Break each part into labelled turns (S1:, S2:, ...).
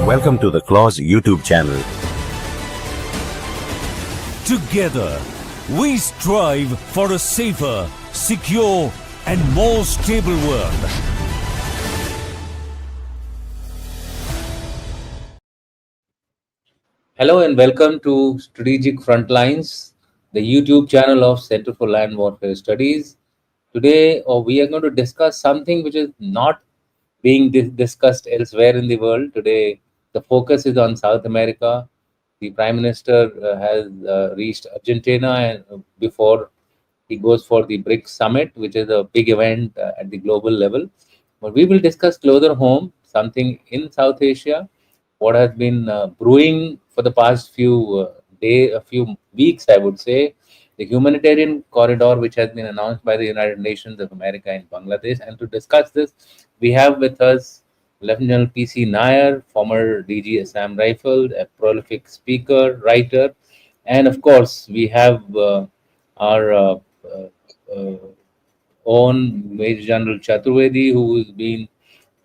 S1: Welcome to the Clause YouTube channel.
S2: Together, we strive for a safer, secure, and more stable world.
S3: Hello and welcome to Strategic Frontlines, the YouTube channel of Center for Land Warfare Studies. Today, we are going to discuss something which is not being discussed elsewhere in the world. Today, the focus is on South America. The Prime Minister has reached Argentina and before he goes for the BRICS Summit, which is a big event at the global level. But we will discuss closer home, something in South Asia, what has been brewing for the past few a few weeks, I would say, the humanitarian corridor, which has been announced by the United Nations of America in Bangladesh. And to discuss this, we have with us Lieutenant General PC Nair, former DG Assam Rifle, a prolific speaker, writer, and of course, we have our uh, own Maj Gen AK Chaturvedi, who has been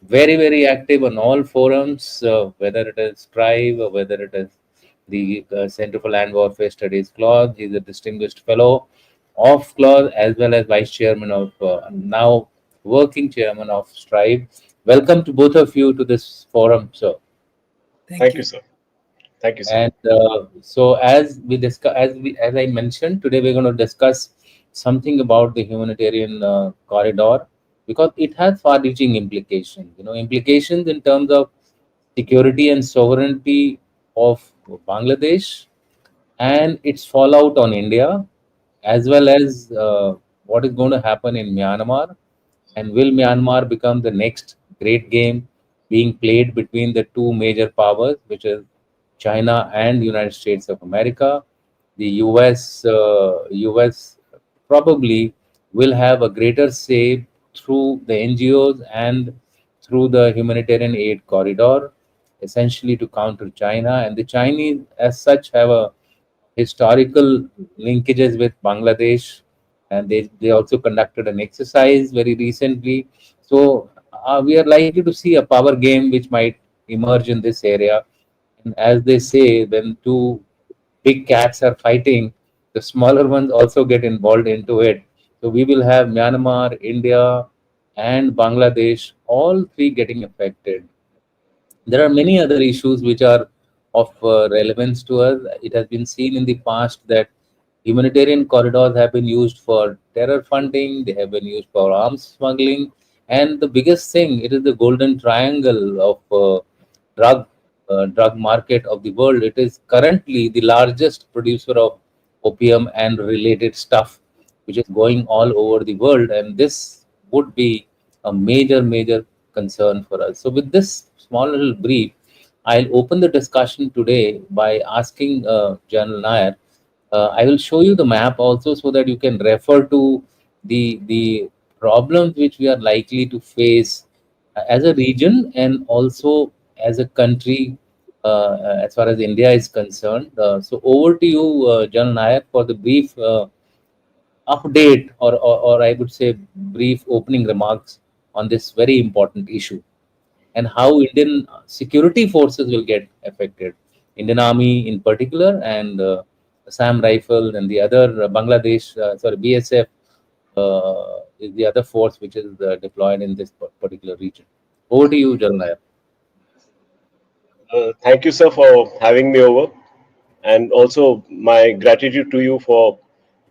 S3: very active on all forums, whether it is Tribe or whether it is the Center for Land Warfare Studies Clause. He's a distinguished fellow of Clause as well as vice chairman of now working chairman of Strive. Welcome to both of you to this forum, sir.
S4: Thank you, sir. Thank you, sir.
S3: And so, as we discuss, as I mentioned, today we're going to discuss something about the humanitarian corridor because it has far-reaching implications. Implications in terms of security and sovereignty of Bangladesh and its fallout on India, as well as what is going to happen in Myanmar, and will Myanmar become the next great game being played between the two major powers, which is China and United States of America? The US probably will have a greater say through the NGOs and through the humanitarian aid corridor, essentially to counter China. And the Chinese, as such, have a historical linkages with Bangladesh, and they also conducted an exercise very recently. So we are likely to see a power game which might emerge in this area. And as they say, when two big cats are fighting, the smaller ones also get involved into it. So we will have Myanmar, India, and Bangladesh, all three getting affected. There are many other issues which are of relevance to us. It has been seen in the past that humanitarian corridors have been used for terror funding, they have been used for arms smuggling, and the biggest thing, it is the golden triangle of drug market of the world. It is currently the largest producer of opium and related stuff, which is going all over the world, and this would be a major concern for us. So, with this small little brief, I'll open the discussion today by asking General Nair. I will show you the map also so that you can refer to the problems which we are likely to face as a region and also as a country as far as India is concerned. So over to you, General Nair, for the brief update or I would say brief opening remarks on this very important issue and how Indian security forces will get affected. Indian Army in particular and Assam Rifle and the other BSF is the other force which is deployed in this particular region. Over to you, General Nair.
S4: Thank you, sir, for having me over. And also my gratitude to you for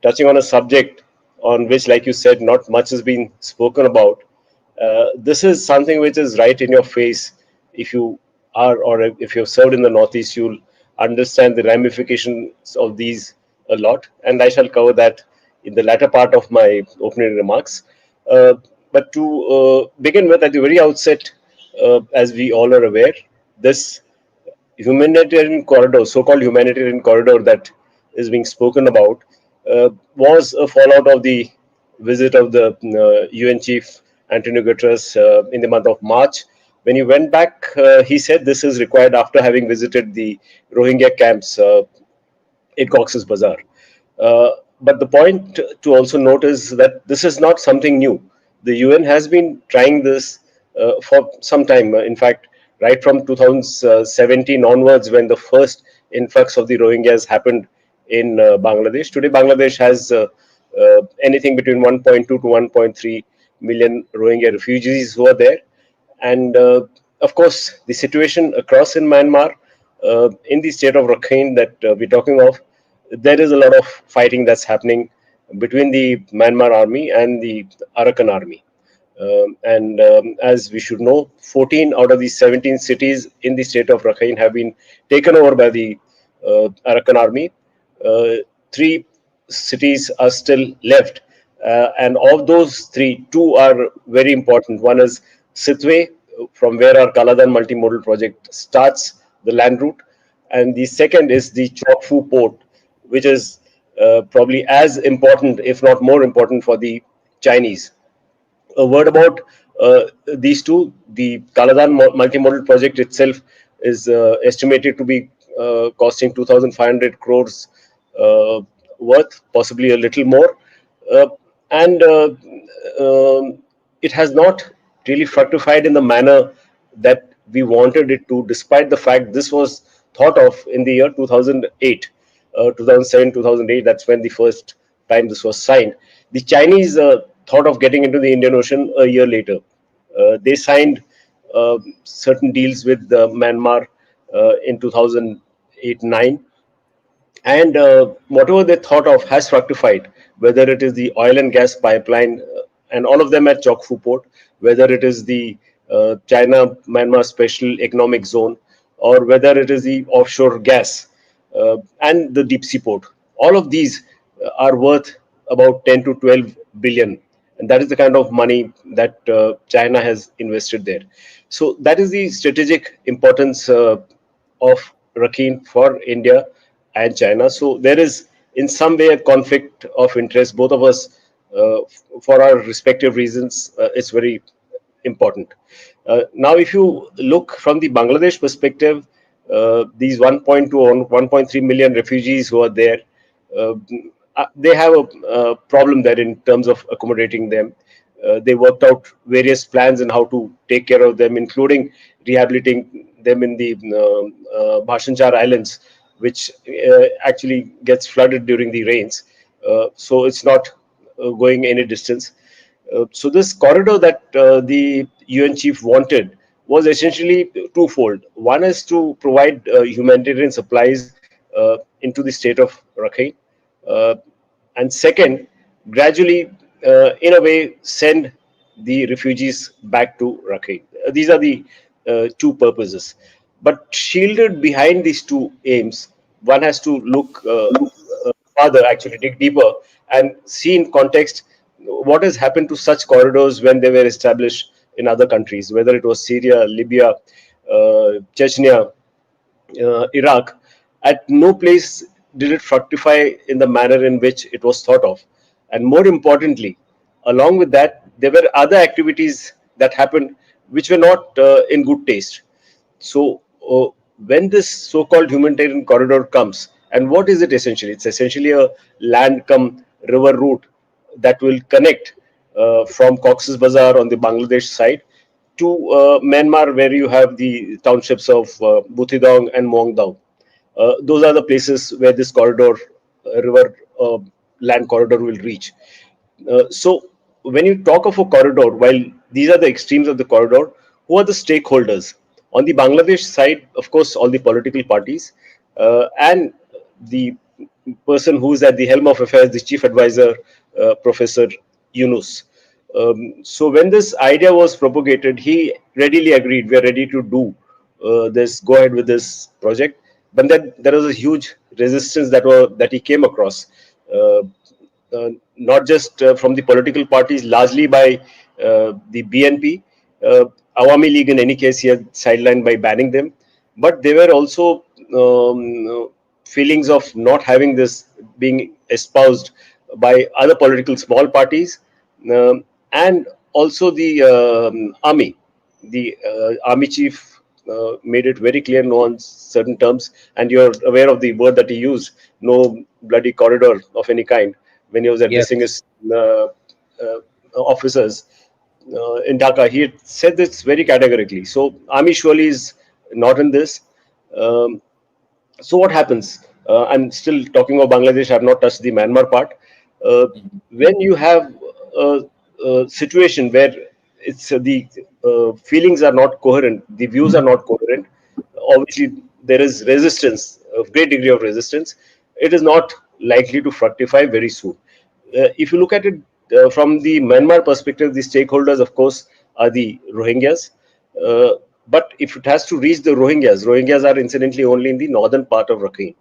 S4: touching on a subject on which, like you said, not much has been spoken about. This is something which is right in your face. If you are or if you've served in the Northeast, you'll understand the ramifications of these a lot. And I shall cover that in the latter part of my opening remarks. But to begin with, at the very outset, as we all are aware, this humanitarian corridor, so-called humanitarian corridor that is being spoken about, was a fallout of the visit of the UN chief Antonio Guterres in the month of March. When he went back, he said this is required after having visited the Rohingya camps in Cox's Bazar. But the point to also note is that this is not something new. The UN has been trying this for some time. In fact, right from 2017 onwards, when the first influx of the Rohingyas happened in Bangladesh. Today, Bangladesh has anything between 1.2 to 1.3 million Rohingya refugees who are there. And of course, the situation across in Myanmar, in the state of Rakhine that we're talking of, there is a lot of fighting that's happening between the Myanmar army and the Arakan army. And as we should know, 14 out of the 17 cities in the state of Rakhine have been taken over by the Arakan army. Three cities are still left, and of those three, two are very important. One is Sitwe, from where our Kaladan multimodal project starts, the land route, and the second is the Chokfu port, which is probably as important, if not more important, for the Chinese. A word about these two. The Kaladan multimodal project itself is estimated to be costing 2,500 crores worth, possibly a little more. Uh, and it has not really fructified in the manner that we wanted it to, despite the fact this was thought of in the year 2008, 2007, 2008. That's when the first time this was signed. The Chinese thought of getting into the Indian Ocean a year later. They signed certain deals with Myanmar in 2008-9, and whatever they thought of has fructified, whether it is the oil and gas pipeline, and all of them at Chokfu port, whether it is the China Myanmar special economic zone, or whether it is the offshore gas and the deep sea port. All of these are worth about 10 to 12 billion, and that is the kind of money that China has invested there. So that is the strategic importance of Rakhine for India and China. So there is, in some way, a conflict of interest. Both of us, for our respective reasons, it's very important. Now, if you look from the Bangladesh perspective, these 1.2 or 1.3 million refugees who are there, uh, they have a problem there in terms of accommodating them. They worked out various plans on how to take care of them, including rehabilitating them in the Bhashanchar Islands, which actually gets flooded during the rains. So it's not going any distance. So this corridor that the UN chief wanted was essentially twofold. One is to provide humanitarian supplies into the state of Rakhine, uh, and second, gradually, in a way, send the refugees back to Rakhine. These are the two purposes. But shielded behind these two aims, one has to look farther, actually dig deeper, and see in context what has happened to such corridors when they were established in other countries, whether it was Syria, Libya, Chechnya, Iraq. At no place did it fructify in the manner in which it was thought of. And more importantly, along with that, there were other activities that happened which were not in good taste. So, when this so called humanitarian corridor comes, and what is it essentially? It's essentially a land come river route that will connect from Cox's Bazar on the Bangladesh side to Myanmar, where you have the townships of Butidong and Muangdao. Those are the places where this corridor, river land corridor, will reach. So, when you talk of a corridor, while these are the extremes of the corridor, who are the stakeholders? On the Bangladesh side, of course, all the political parties and the person who is at the helm of affairs, the chief advisor, Professor Yunus. So when this idea was propagated, he readily agreed. We are ready to do this. Go ahead with this project. But then there was a huge resistance that he came across. Not just from the political parties, largely by the BNP. Awami League, in any case, he had sidelined by banning them. But there were also feelings of not having this being espoused by other political small parties, and also the army. The army chief made it very clear, no, on certain terms, and you're aware of the word that he used, no bloody corridor of any kind, when he was
S3: Yes.
S4: addressing his uh, officers. in Dhaka, he had said this very categorically. So army surely is not in this. Um, so what happens? I'm still talking about Bangladesh. I have not touched the Myanmar part. Uh, when you have a situation where it's the feelings are not coherent, the views are not coherent. Obviously, there is resistance, a great degree of resistance. It is not likely to fructify very soon. If you look at it from the Myanmar perspective, the stakeholders, of course, are the Rohingyas. Uh, but if it has to reach the Rohingyas are incidentally only in the northern part of Rakhine,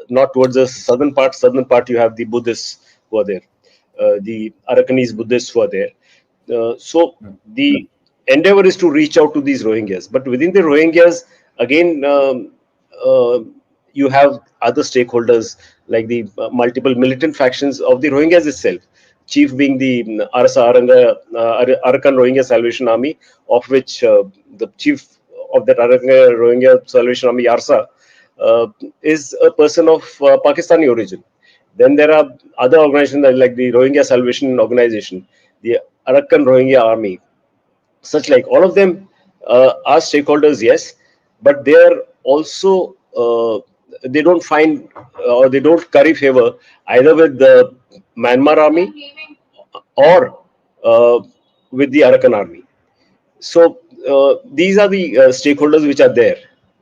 S4: not towards the southern part. Southern part, you have the Buddhists who are there, the Arakanese Buddhists who are there. So the endeavor is to reach out to these Rohingyas. But within the Rohingyas, again, uh, you have other stakeholders like the multiple militant factions of the Rohingyas itself. Chief being the Arakan Rohingya Salvation Army, of which the chief of that Arakan Rohingya Salvation Army, ARSA, is a person of Pakistani origin. Then there are other organizations like the Rohingya Salvation Organization, the Arakan Rohingya Army, such like all of them are stakeholders, yes, but they are also they don't find or they don't curry favor either with the Myanmar army or with the Arakan army. So these are the stakeholders which are there: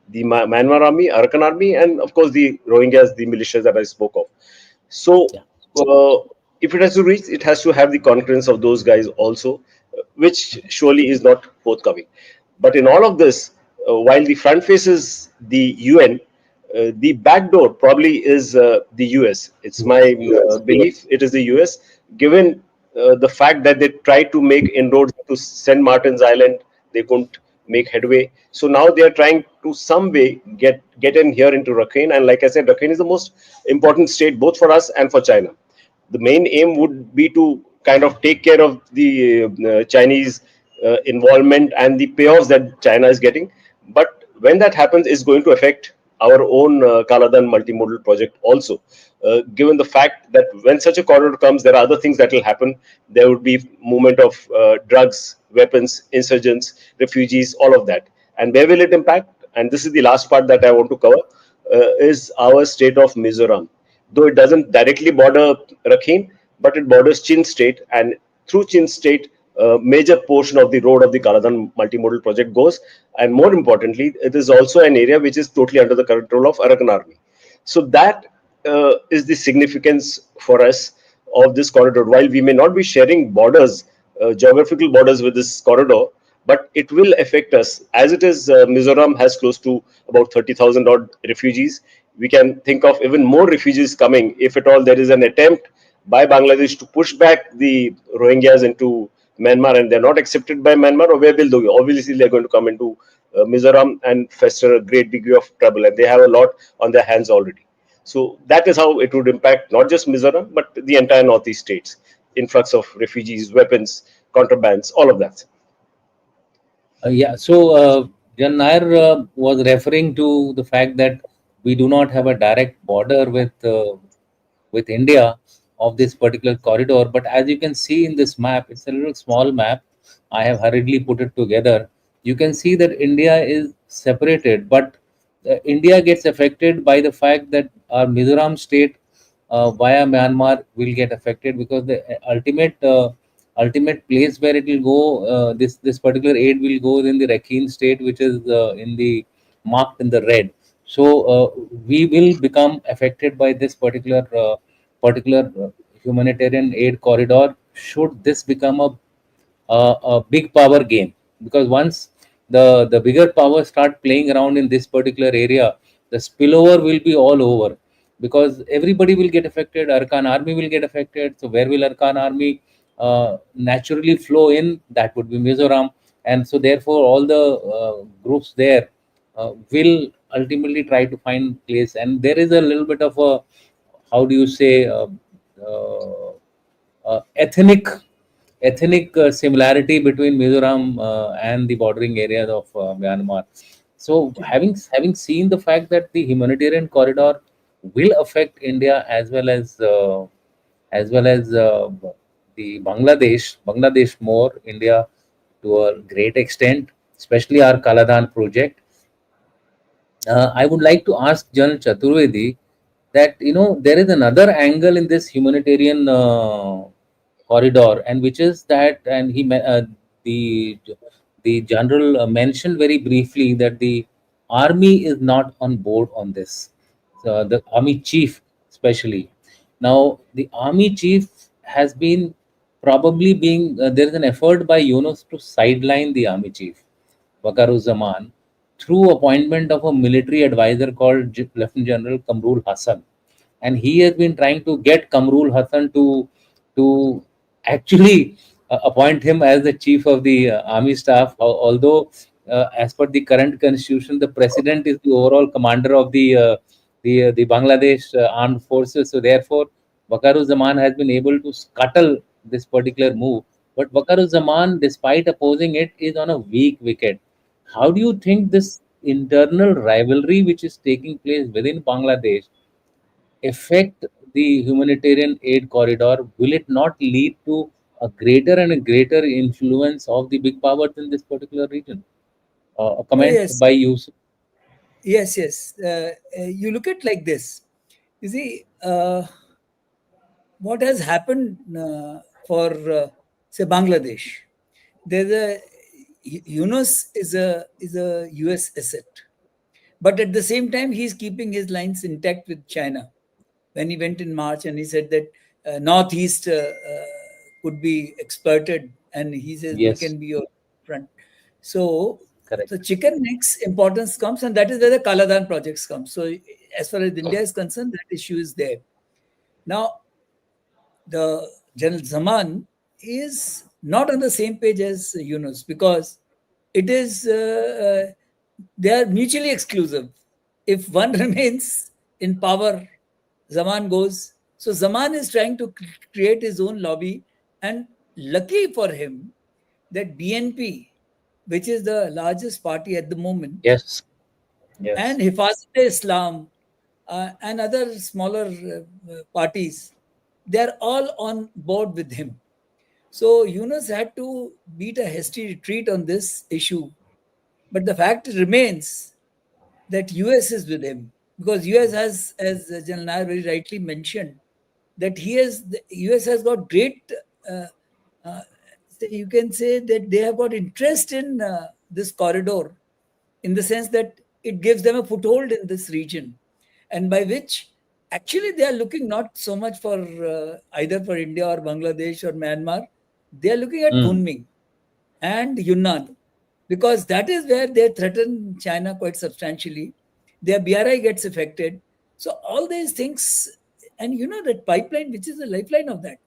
S4: the Myanmar army, Arakan army, and of course the Rohingyas, the militias that I spoke of. So
S3: Yeah.
S4: if it has to reach, it has to have the concurrence of those guys also, which surely is not forthcoming. But in all of this, while the front faces the UN, the back door probably is the US. It's my belief it is the US, given the fact that they tried to make inroads to St. Martin's Island, they couldn't make headway. So now they are trying to some way get in here into Rakhine. And like I said, Rakhine is the most important state both for us and for China. The main aim would be to kind of take care of the Chinese involvement and the payoffs that China is getting. But when that happens, it's going to affect our own Kaladan multimodal project also. Given the fact that when such a corridor comes, there are other things that will happen. There would be movement of drugs, weapons, insurgents, refugees, all of that. And where will it impact? And this is the last part that I want to cover, is our state of Mizoram. Though it doesn't directly border Rakhine, but it borders Chin state, and through Chin state, a major portion of the road of the Kaladan multimodal project goes. And more importantly, it is also an area which is totally under the control of Arakan army. So that is the significance for us of this corridor. While we may not be sharing borders, geographical borders with this corridor, but it will affect us. As it is, Mizoram has close to about 30,000 odd refugees. We can think of even more refugees coming if at all there is an attempt by Bangladesh to push back the Rohingyas into Myanmar and they're not accepted by Myanmar, or where will they go? Obviously, they're going to come into Mizoram and fester a great degree of trouble, and they have a lot on their hands already. So that is how it would impact not just Mizoram, but the entire Northeast states. Influx of refugees, weapons, contrabands, all of that.
S3: Yeah, so Jan Nair was referring to the fact that we do not have a direct border with India of this particular corridor. But as you can see in this map, it's a little small map. I have hurriedly put it together. You can see that India is separated, but India gets affected by the fact that our Mizoram state via Myanmar will get affected, because the ultimate place where it will go, this particular aid will go in the Rakhine state, which is in the marked in the red. So we will become affected by this particular humanitarian aid corridor, should this become a big power game. Because once the bigger powers start playing around in this particular area, the spillover will be all over, because everybody will get affected. Arkan army will get affected. So where will Arkan army naturally flow in? That would be Mizoram. And so therefore all the groups there will ultimately try to find place. And there is a little bit of a, how do you say, uh, ethnic similarity between Mizoram and the bordering areas of Myanmar. So having seen the fact that the humanitarian corridor will affect India as well as the Bangladesh more, India to a great extent, especially our Kaladan project. I would like to ask General Chaturvedi that there is another angle in this humanitarian corridor, and which is that, and the the general mentioned very briefly that the army is not on board on this. So the army chief, especially now, the army chief has been probably being there is an effort by Yunus to sideline the army chief Wakaruzaman through appointment of a military advisor called Lieutenant General Kamrul Hassan, and he has been trying to get Kamrul Hassan to actually appoint him as the chief of the army staff. Although, as per the current constitution, the president is the overall commander of the Bangladesh armed forces. So therefore, Wakaruzaman has been able to scuttle this particular move. But Wakaruzaman, despite opposing it, is on a weak wicket. How do you think this internal rivalry which is taking place within Bangladesh affect the humanitarian aid corridor? Will it not lead to a greater and a greater influence of the big powers in this particular region? A
S5: Oh,
S3: comment
S5: yes,
S3: by you.
S5: yes, yes. You look at like this. You see, what has happened for, say, Bangladesh? There's a Yunus is a US asset, but at the same time, he's keeping his lines intact with China. When he went in March and he said that Northeast could be exploited, and he says we
S3: Yes,
S5: can be your front. So
S3: correct.
S5: the chicken neck's importance comes, and that is where the Kaladan projects come. So as far as India is concerned, that issue is there. Now, the General Zaman is not on the same page as Yunus, because it is they are mutually exclusive. If one remains in power, Zaman goes. So Zaman is trying to create his own lobby, and lucky for him that BNP, which is the largest party at the moment,
S3: Yes,
S5: and
S3: yes,
S5: Hifazat-e-Islam and other smaller parties, they're all on board with him. So Yunus had to beat a hasty retreat on this issue. But the fact remains that US is with him, because US has, as General Nair very rightly mentioned, that the US has got great. Uh, uh, you can say that they have got interest in this corridor, in the sense that it gives them a foothold in this region, and by which actually they are looking not so much for either for India or Bangladesh or Myanmar. They are looking at
S3: mm,
S5: Kunming and Yunnan, because that is where they threaten China quite substantially. Their BRI gets affected. So all these things, and that pipeline, which is the lifeline of that.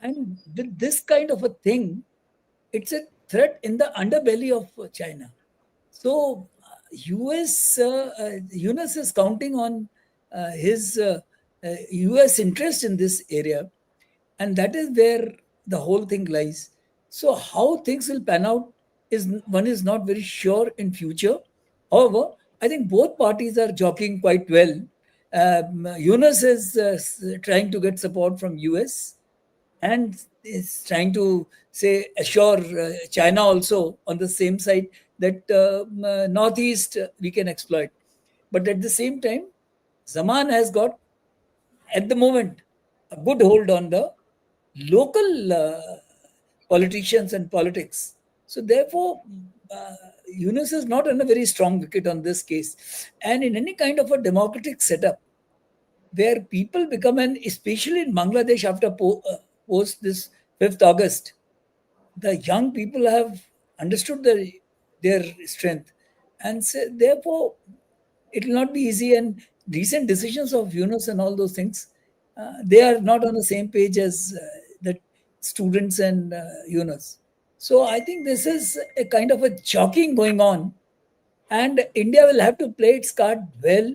S5: And with this kind of a thing, it's a threat in the underbelly of China. So Yunus is counting on his US interest in this area, and that is where the whole thing lies. So how things will pan out is one is not very sure in future. However, I think both parties are jockeying quite well. Yunus is trying to get support from US, and is trying to say assure China also on the same side that Northeast we can exploit. But at the same time, Zaman has got at the moment a good hold on the local politicians and politics. So therefore, Yunus is not on a very strong wicket on this case. And in any kind of a democratic setup, where people become especially in Bangladesh after post this 5th August, the young people have understood their strength. And so, therefore, it will not be easy. And recent decisions of Yunus and all those things, they are not on the same page as the students and Yunus. So I think this is a kind of a jockeying going on, and India will have to play its card well,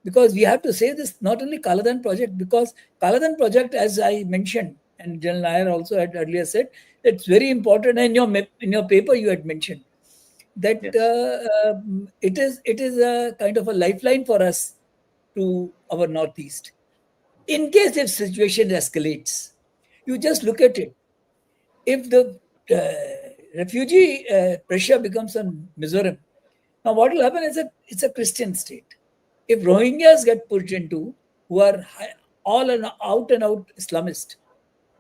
S5: because we have to say this not only Kaladan project, because Kaladan project, as I mentioned, and General Nair also had earlier said, it's very important. And in your paper, you had mentioned that
S3: yes,
S5: it is a kind of a lifeline for us to our northeast. In case if situation escalates, You just look at it. If the refugee pressure becomes on Mizoram, now what will happen is that it's a Christian state. If Rohingyas get pushed into, who are all and out Islamist,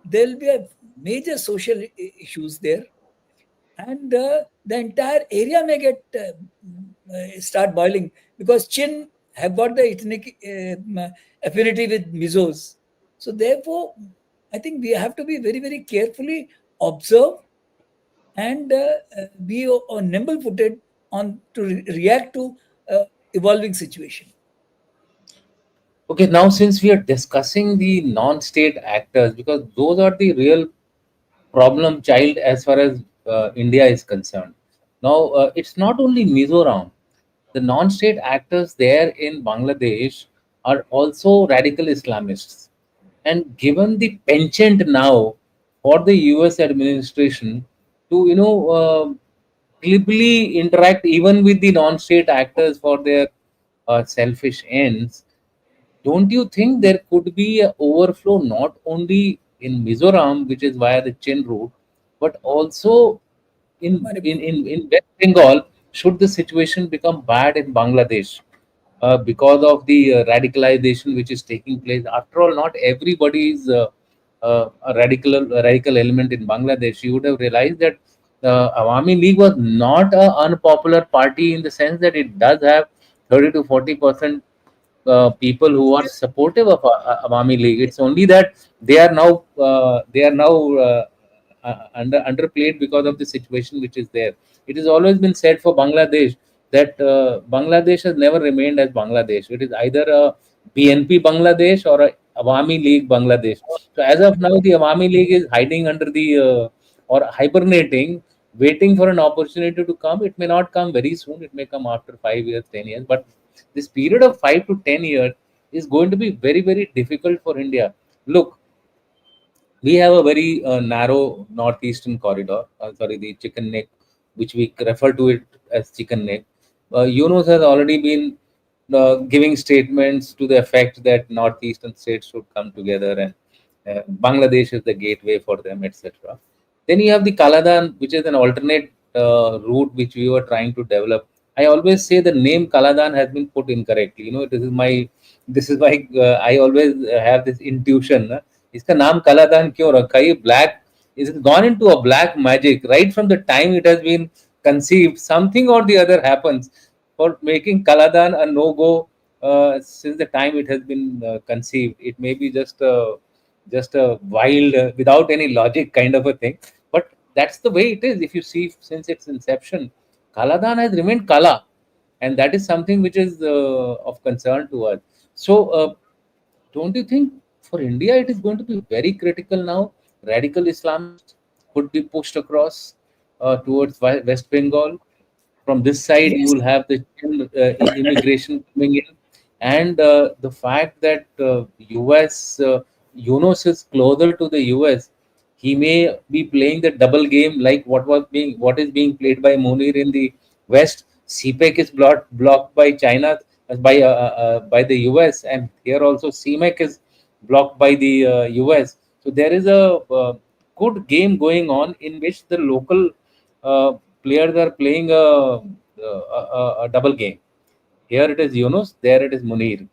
S5: there will be a major social issues there, and the entire area may get start boiling, because Chin have got the ethnic affinity with Mizos. So therefore, I think we have to be very, very carefully observe and be nimble-footed on to react to evolving situation.
S3: Okay, now since we are discussing the non-state actors, because those are the real problem child as far as India is concerned. Now, it's not only Mizoram. The non-state actors there in Bangladesh are also radical Islamists. And given the penchant now for the US administration to, glibly interact even with the non-state actors for their selfish ends, don't you think there could be a overflow not only in Mizoram, which is via the Chin route, but also in West Bengal, should the situation become bad in Bangladesh because of the radicalization which is taking place? After all, not everybody is a radical element in Bangladesh. You would have realized that Awami League was not an unpopular party in the sense that it does have 30 to 40% people who are supportive of Awami League. It's only that they are now underplayed because of the situation which is there. It has always been said for Bangladesh that Bangladesh has never remained as Bangladesh. It is either a BNP Bangladesh or a Awami League Bangladesh. So as of now, the Awami League is hiding under the or hibernating, waiting for an opportunity to come. It may not come very soon. It may come after 5 years, 10 years, but this period of 5 to 10 years is going to be very, very difficult for India. Look, we have a very narrow northeastern corridor. Sorry, the chicken neck, which we refer to it as chicken neck. Yunus has already been giving statements to the effect that northeastern states should come together and Bangladesh is the gateway for them, etc. Then you have the Kaladan, which is an alternate route which we were trying to develop. I always say the name Kaladan has been put incorrectly. This is my I always have this intuition. इसका नाम कलादान क्यों रखा है? Black is gone into a black magic right from the time it has been conceived. Something or the other happens for making Kaladan a no-go since the time it has been conceived. It may be just a wild, without any logic kind of a thing, but that's the way it is. If you see, since its inception, Kaladan has remained Kala, and that is something which is of concern to us. So, don't you think for India it is going to be very critical now? Radical Islamists could be pushed across towards West Bengal. From this side, you
S5: Yes,
S3: will have the immigration coming in, and the fact that US Yunus is closer to the US, he may be playing the double game like what is being played by Munir in the West. CPEC is blocked by China, by the US, and here also CMEC is blocked by the US. So there is a good game going on in which the local players are playing a double game. Here it is Yunus, there it is Munir.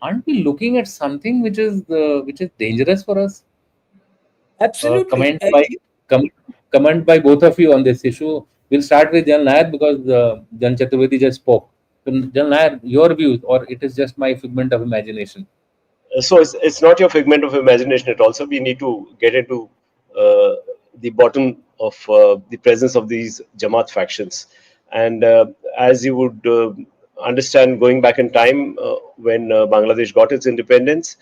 S3: Aren't we looking at something which is dangerous for us?
S5: absolutely.
S3: Comment by both of you on this issue. We'll start with Jan Nair because Jan Chaturvedi just spoke. So, Jan Nair, your views, or it is just my figment of imagination?
S4: So it's not your figment of imagination at all. So we need to get into the bottom of the presence of these Jamaat factions. And as you would understand, going back in time, when Bangladesh got its independence,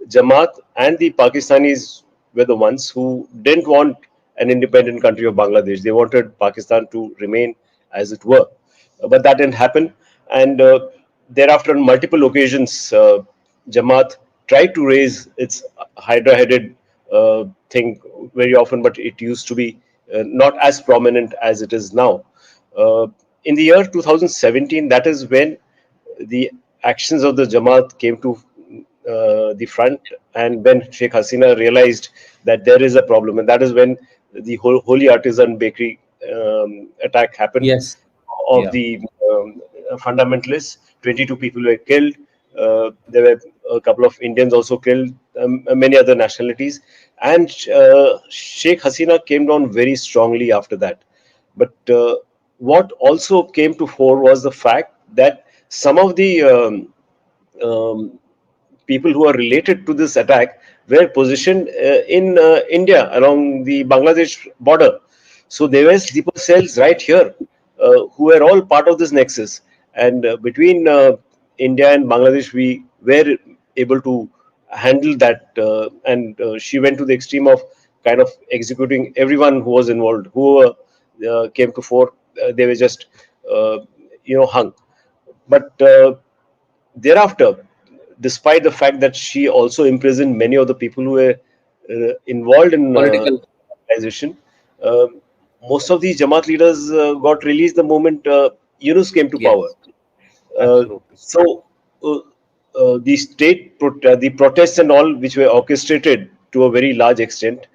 S4: Jamaat and the Pakistanis were the ones who didn't want an independent country of Bangladesh. They wanted Pakistan to remain as it were. But that didn't happen. And thereafter, on multiple occasions, Jamaat tried to raise its hydra-headed thing very often, but it used to be not as prominent as it is now. In the year 2017, that is when the actions of the Jamaat came to the front, and when Sheikh Hasina realized that there is a problem, and that is when the whole Holy Artisan Bakery attack happened
S3: Yes.
S4: of
S3: Yeah.
S4: the fundamentalists. 22 people were killed. There were a couple of Indians also killed, many other nationalities. And Sheikh Hasina came down very strongly after that. But what also came to fore was the fact that some of the um, people who are related to this attack were positioned in India along the Bangladesh border. So there were sleeper cells right here who were all part of this nexus. And between India and Bangladesh, we were able to handle that. And she went to the extreme of kind of executing everyone who was involved, who came to fore. They were just, hung. But thereafter, despite the fact that she also imprisoned many of the people who were involved in
S3: Political.
S4: organization, uh, most of these Jamaat leaders got released the moment Yunus came to power.
S3: Yes.
S4: Uh,
S3: Absolutely.
S4: so uh, the the protests and all, which were orchestrated to a very large extent,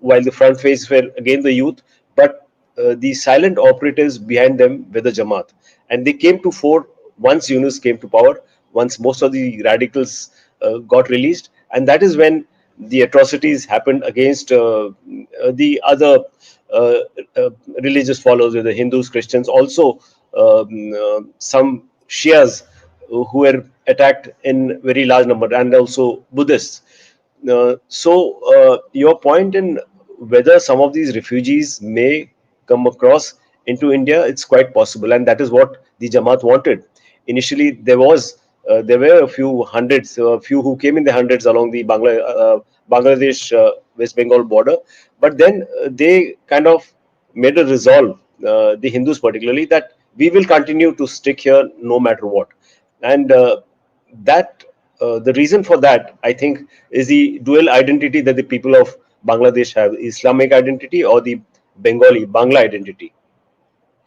S4: while the front face were again the youth, but the silent operatives behind them were the Jamaat, and they came to fore once Yunus came to power, once most of the radicals got released, and that is when the atrocities happened against the other uh, uh, religious followers, the Hindus, Christians, also some Shias who were attacked in very large number, and also Buddhists. Your point in whether some of these refugees may come across into India, it's quite possible, and that is what the Jamaat wanted. Initially, there were a few hundreds, a few who came in the hundreds along the Bangladesh West Bengal border, but then they kind of made a resolve, the Hindus particularly, that we will continue to stick here no matter what, and that the reason for that, I think, is the dual identity that the people of Bangladesh have: Islamic identity or the Bengali Bangla identity.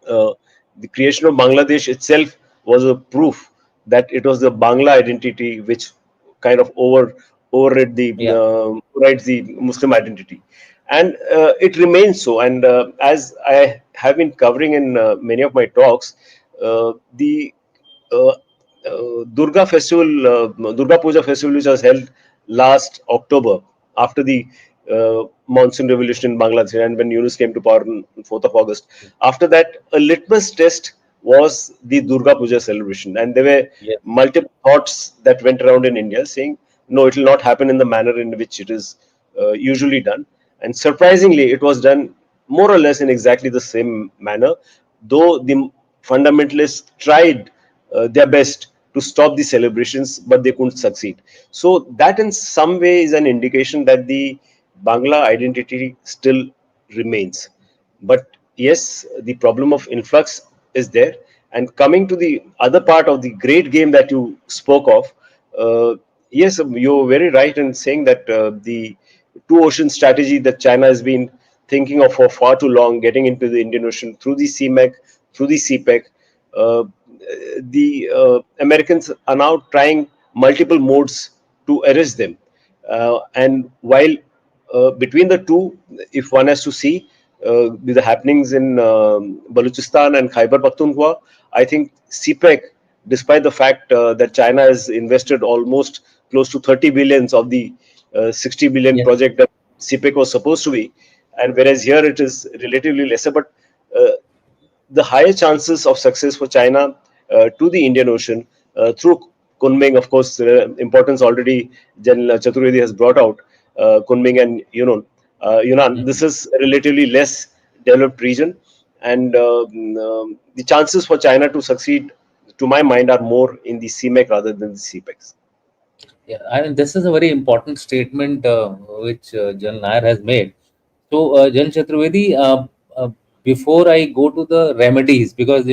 S4: The creation of Bangladesh itself was a proof that it was the Bangla identity which kind of
S3: Yeah.
S4: overrides the Muslim identity, and it remains so. And as I have been covering in many of my talks, the uh, Durga festival, Durga Puja festival, which was held last October after the monsoon revolution in Bangladesh, and when Yunus came to power on 4th of August. After that, a litmus test was the Durga Puja celebration, and there were
S3: Yes.
S4: multiple thoughts that went around in India saying, no, it will not happen in the manner in which it is usually done. And surprisingly, it was done more or less in exactly the same manner, though the fundamentalists tried their best to stop the celebrations, but they couldn't succeed. So that, in some way, is an indication that the Bangla identity still remains. But yes, the problem of influx is there. And coming to the other part of the great game that you spoke of, yes, you're very right in saying that the two ocean strategy that China has been thinking of for far too long, getting into the Indian Ocean through the CMEC, through the CPEC, uh, the Americans are now trying multiple modes to arrest them. And while between the two, if one has to see with the happenings in Balochistan and Khyber Pakhtunkhwa, I think CPEC, despite the fact that China has invested almost close to 30 billions of the 60 billion
S3: Yes.
S4: project that CPEC was supposed to be, and whereas here it is relatively lesser, but uh, the higher chances of success for China to the Indian Ocean through Kunming, of course, importance already General Chaturvedi has brought out, Kunming and Yunnan. This
S3: Mhm.
S4: is a relatively less developed region, and the chances for China to succeed, to my mind, are more in the CMEC rather than the CPECs.
S3: Yeah, I mean, this is a very important statement which Jan Nair has made. So, Jan Chaturvedi, before I go to the remedies, because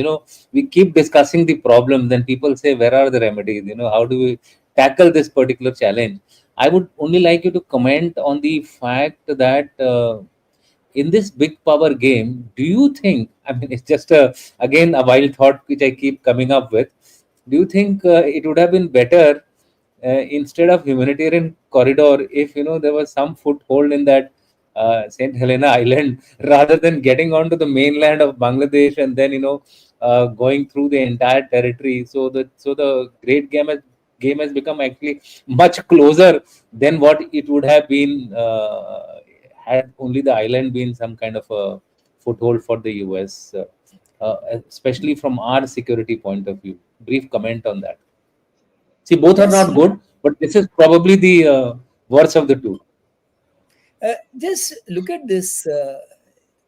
S3: we keep discussing the problem, then people say, "Where are the remedies? How do we tackle this particular challenge?" I would only like you to comment on the fact that in this big power game, do you think? I mean, it's just again a wild thought which I keep coming up with. Do you think it would have been better? instead of humanitarian corridor, if there was some foothold in that Saint Helena Island, rather than getting onto the mainland of Bangladesh and then going through the entire territory. So the great game has become actually much closer than what it would have been had only the island been some kind of a foothold for the US, especially from our security point of view. Brief comment on that. See, both are
S5: Just
S3: not good, but this is probably the worst of the two.
S5: just look at this.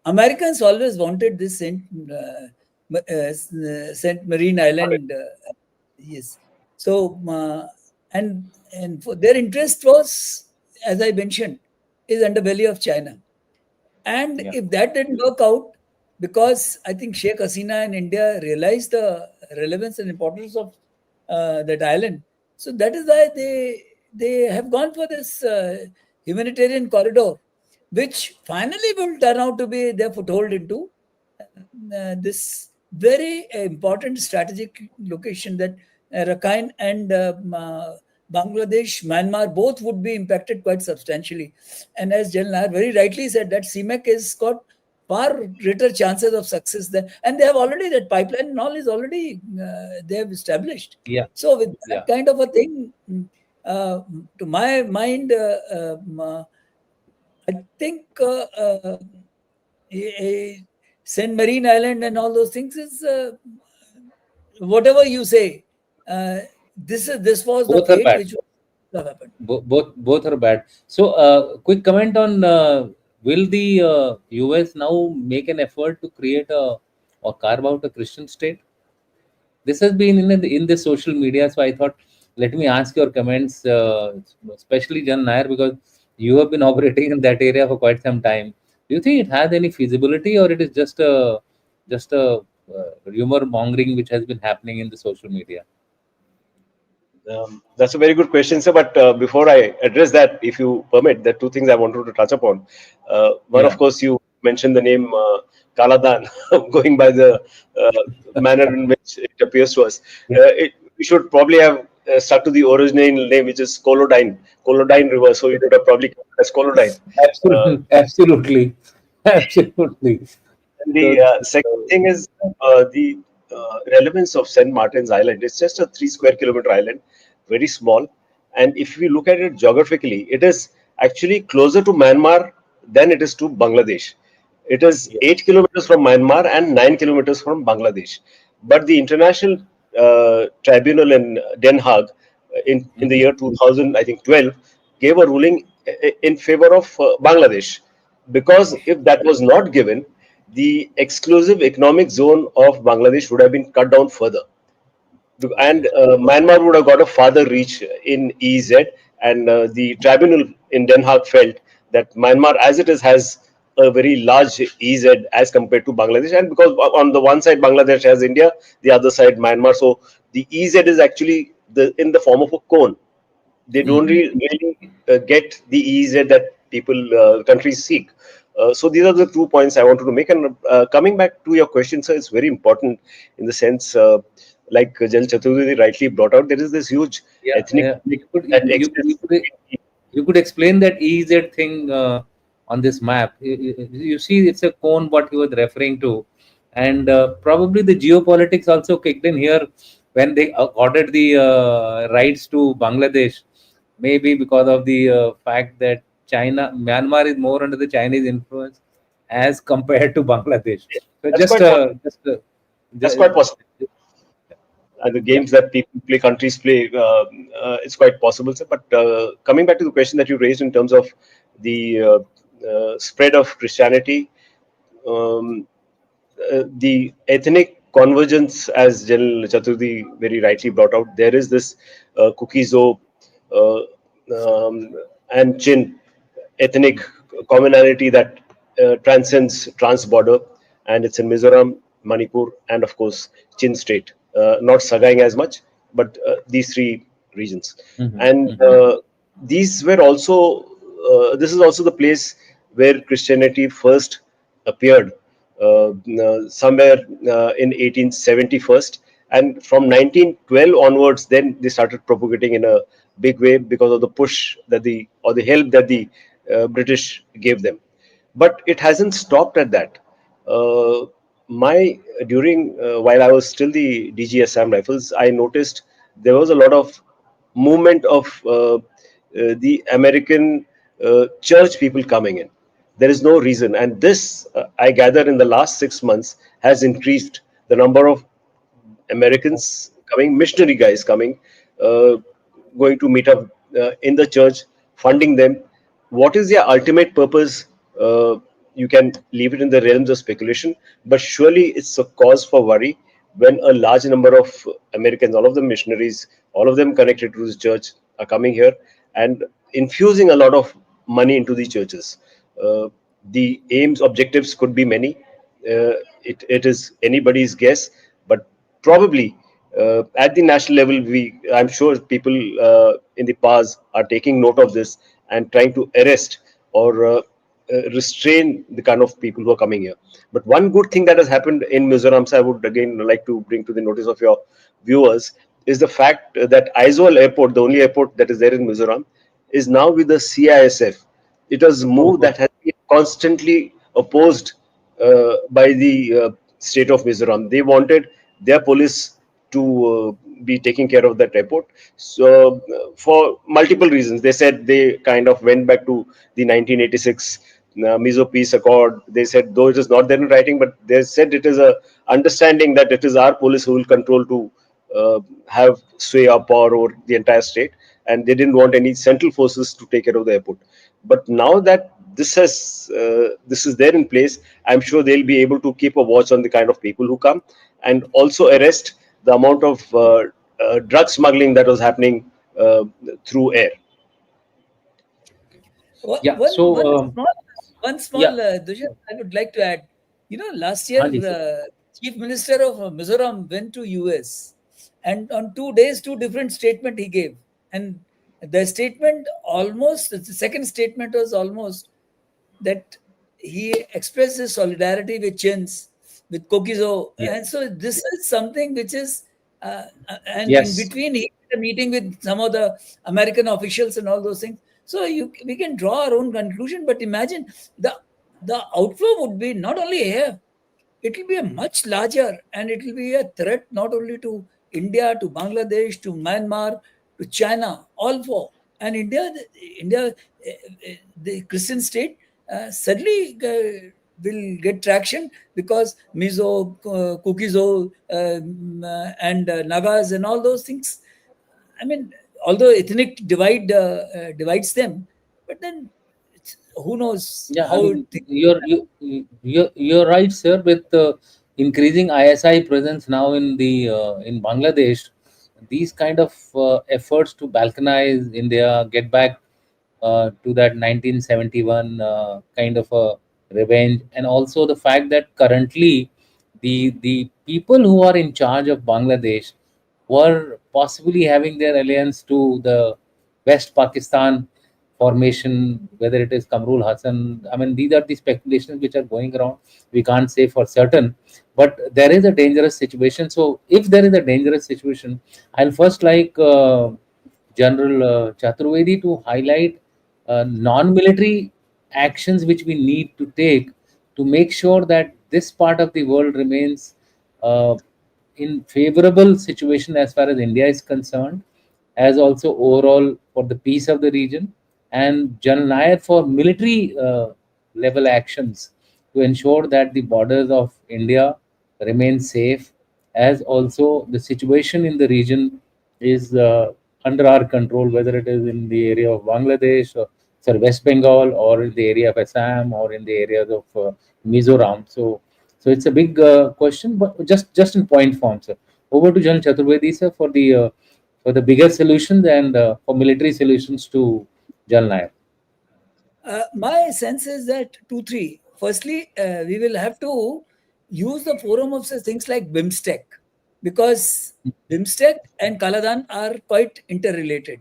S5: Americans always wanted this Saint Marine Island. Yes. So and for their interest was, as I mentioned, is underbelly of China. And
S3: Yeah.
S5: if that didn't work out, because I think Sheikh Hasina in India realized the relevance and importance of that island, so that is why they have gone for this humanitarian corridor, which finally will turn out to be their foothold into this very important strategic location that Rakhine and Bangladesh, Myanmar, both would be impacted quite substantially. And as General Nair very rightly said, that CMEC has got far greater chances of success there. And they have already, that pipeline and all is already, they have established.
S3: Yeah.
S5: So with
S3: Yeah.
S5: that kind of a thing, to my mind, I think Saint Marine Island and all those things is whatever you say. This was the
S3: Both are
S5: fate
S3: bad.
S5: which would have happened.
S3: Both are bad. So, quick comment on will the US now make an effort to create a or carve out a Christian state? This has been in the social media, so I thought let me ask your comments, especially Jan Nair, because you have been operating in that area for quite some time. Do you think it has any feasibility, or it is just a rumor mongering which has been happening in the social media?
S4: That's a very good question, sir. But before I address that, if you permit, there are two things I wanted to touch upon. One, of
S3: Yeah.
S4: course, you mentioned the name Kaladan, going by the manner in which it appears to us.
S3: Yeah.
S4: We should probably have stuck to the original name, which is Collodine River. So it would have probably come as Collodine. Uh,
S3: Absolutely, absolutely, absolutely.
S4: And
S3: So,
S4: the second thing is the relevance of St. Martin's Island. It's just a 3 square kilometer island, very small. And if we look at it geographically, it is actually closer to Myanmar than it is to Bangladesh. It is
S3: yeah.
S4: 8 kilometers from Myanmar and 9 kilometers from Bangladesh. But the International Tribunal in Den Haag in the
S3: Mhm.
S4: year 2000, I think 12, gave a ruling in favor of Bangladesh, because if that was not given, the exclusive economic zone of Bangladesh would have been cut down further, and Myanmar would have got a farther reach in EEZ. And the tribunal in Den Haag felt that Myanmar, as it is, has a very large EEZ as compared to Bangladesh, and because on the one side Bangladesh has India, the other side Myanmar, so the EEZ is actually in the form of a cone. They don't really get the EEZ that countries seek. So these are the 2 points I wanted to make. And coming back to your question, sir, it's very important in the sense, like Jal Chaturvedi rightly brought out, there is this huge
S3: Yeah,
S4: ethnic
S3: yeah.
S4: conflict that exists.
S3: You could explain that EZ thing on this map. You see, it's a cone what he was referring to, and probably the geopolitics also kicked in here when they ordered the rights to Bangladesh. Maybe because of the fact that Myanmar is more under the Chinese influence as compared to Bangladesh. So
S4: That's quite possible. That's quite possible.
S3: ju-
S4: And the
S3: yeah,
S4: games that people play, countries play, it's quite possible, sir. But coming back to the question that you raised in terms of the spread of Christianity, um, the ethnic convergence, as General Chaturvedi very rightly brought out, there is this Kukizo uh, and Chin ethnic commonality that transcends trans-border, and it's in Mizoram, Manipur, and of course Chin state. Not Sagaing as much, but these three regions.
S3: mhm,
S4: And
S3: mhm.
S4: these were also, this is also the place where Christianity first appeared, somewhere in 1871, and from 1912 onwards, then they started propagating in a big way because of the push that the help that the British gave them. But it hasn't stopped at that. My during While I was still the DG Assam Rifles, I noticed there was a lot of movement of the American church people coming in. There is no reason, and this I gather in the last 6 months has increased the number of Americans coming, missionary guys coming, uh, going to meet up in the church, funding them. What is their ultimate purpose? You can leave it in the realms of speculation, but surely it's a cause for worry when a large number of Americans, all of them missionaries, all of them connected to this church, are coming here and infusing a lot of money into the churches. The aims, objectives could be many. It is anybody's guess, but probably at the national level, I'm sure people in the past are taking note of this and trying to arrest or restrain the kind of people who are coming here. But one good thing that has happened in Mizoram, so I would again like to bring to the notice of your viewers, is the fact that Aizawl Airport, the only airport that is there in Mizoram, is now with the CISF. It was a
S3: Oh,
S4: move
S3: good.
S4: that has been constantly opposed by the state of Mizoram. They wanted their police to be taking care of that airport. So, for multiple reasons, they said they kind of went back to the 1986 Mizo Peace Accord. They said, though it is not there in writing, but they said it is a understanding that it is our police who will control to have sway or power over the entire state, and they didn't want any central forces to take care of the airport. But now that this is there in place, I'm sure they'll be able to keep a watch on the kind of people who come and also arrest the amount of drug smuggling that was happening through air.
S5: One,
S3: Yeah.
S5: one,
S3: So,
S5: one small, one
S3: yeah,
S5: small Dushyant, I would like to add. Last year,
S3: Hanji, sir.
S5: Chief Minister of Mizoram went to US, and on 2 days, two different statement he gave. And the statement almost, the second statement was almost that he expressed his solidarity with Chins, with Kokizo.
S3: Yeah.
S5: And so this is something which is, and in
S3: Yes.
S5: between, he had a meeting with some of the American officials and all those things. So we can draw our own conclusion, but imagine the outflow would be not only here, it will be a much larger, and it will be a threat not only to India, to Bangladesh, to Myanmar, to China, all four. And India, the Christian state, suddenly will get traction because Mizo, Kukizo, and Nagas and all those things. I mean, although ethnic divide divides them, but then who knows
S3: Yeah, I
S5: how
S3: mean,
S5: things.
S3: you're right, sir. With increasing ISI presence now in Bangladesh, these kind of efforts to balkanize India, get back to that 1971 kind of a revenge, and also the fact that currently the people who are in charge of Bangladesh were possibly having their alliance to the West Pakistan formation, whether it is Kamrul Hassan. I mean, these are the speculations which are going around. We can't say for certain, but there is a dangerous situation. So, if there is a dangerous situation, I'll first like General Chaturvedi to highlight non-military actions which we need to take to make sure that this part of the world remains uh, in favorable situation as far as India is concerned, as also overall for the peace of the region, and General Nair for military level actions to ensure that the borders of India remain safe, as also the situation in the region is under our control, whether it is in the area of Bangladesh, or sorry, West Bengal, or in the area of Assam, or in the areas of Mizoram. So it's a big question, but just in point form, sir. Over to General Chaturvedi, sir, for the bigger solutions and for military solutions to Jal Nair.
S5: My sense is that two, three. Firstly, we will have to use the forum of such things like BIMSTEC, because BIMSTEC and Kaladan are quite interrelated,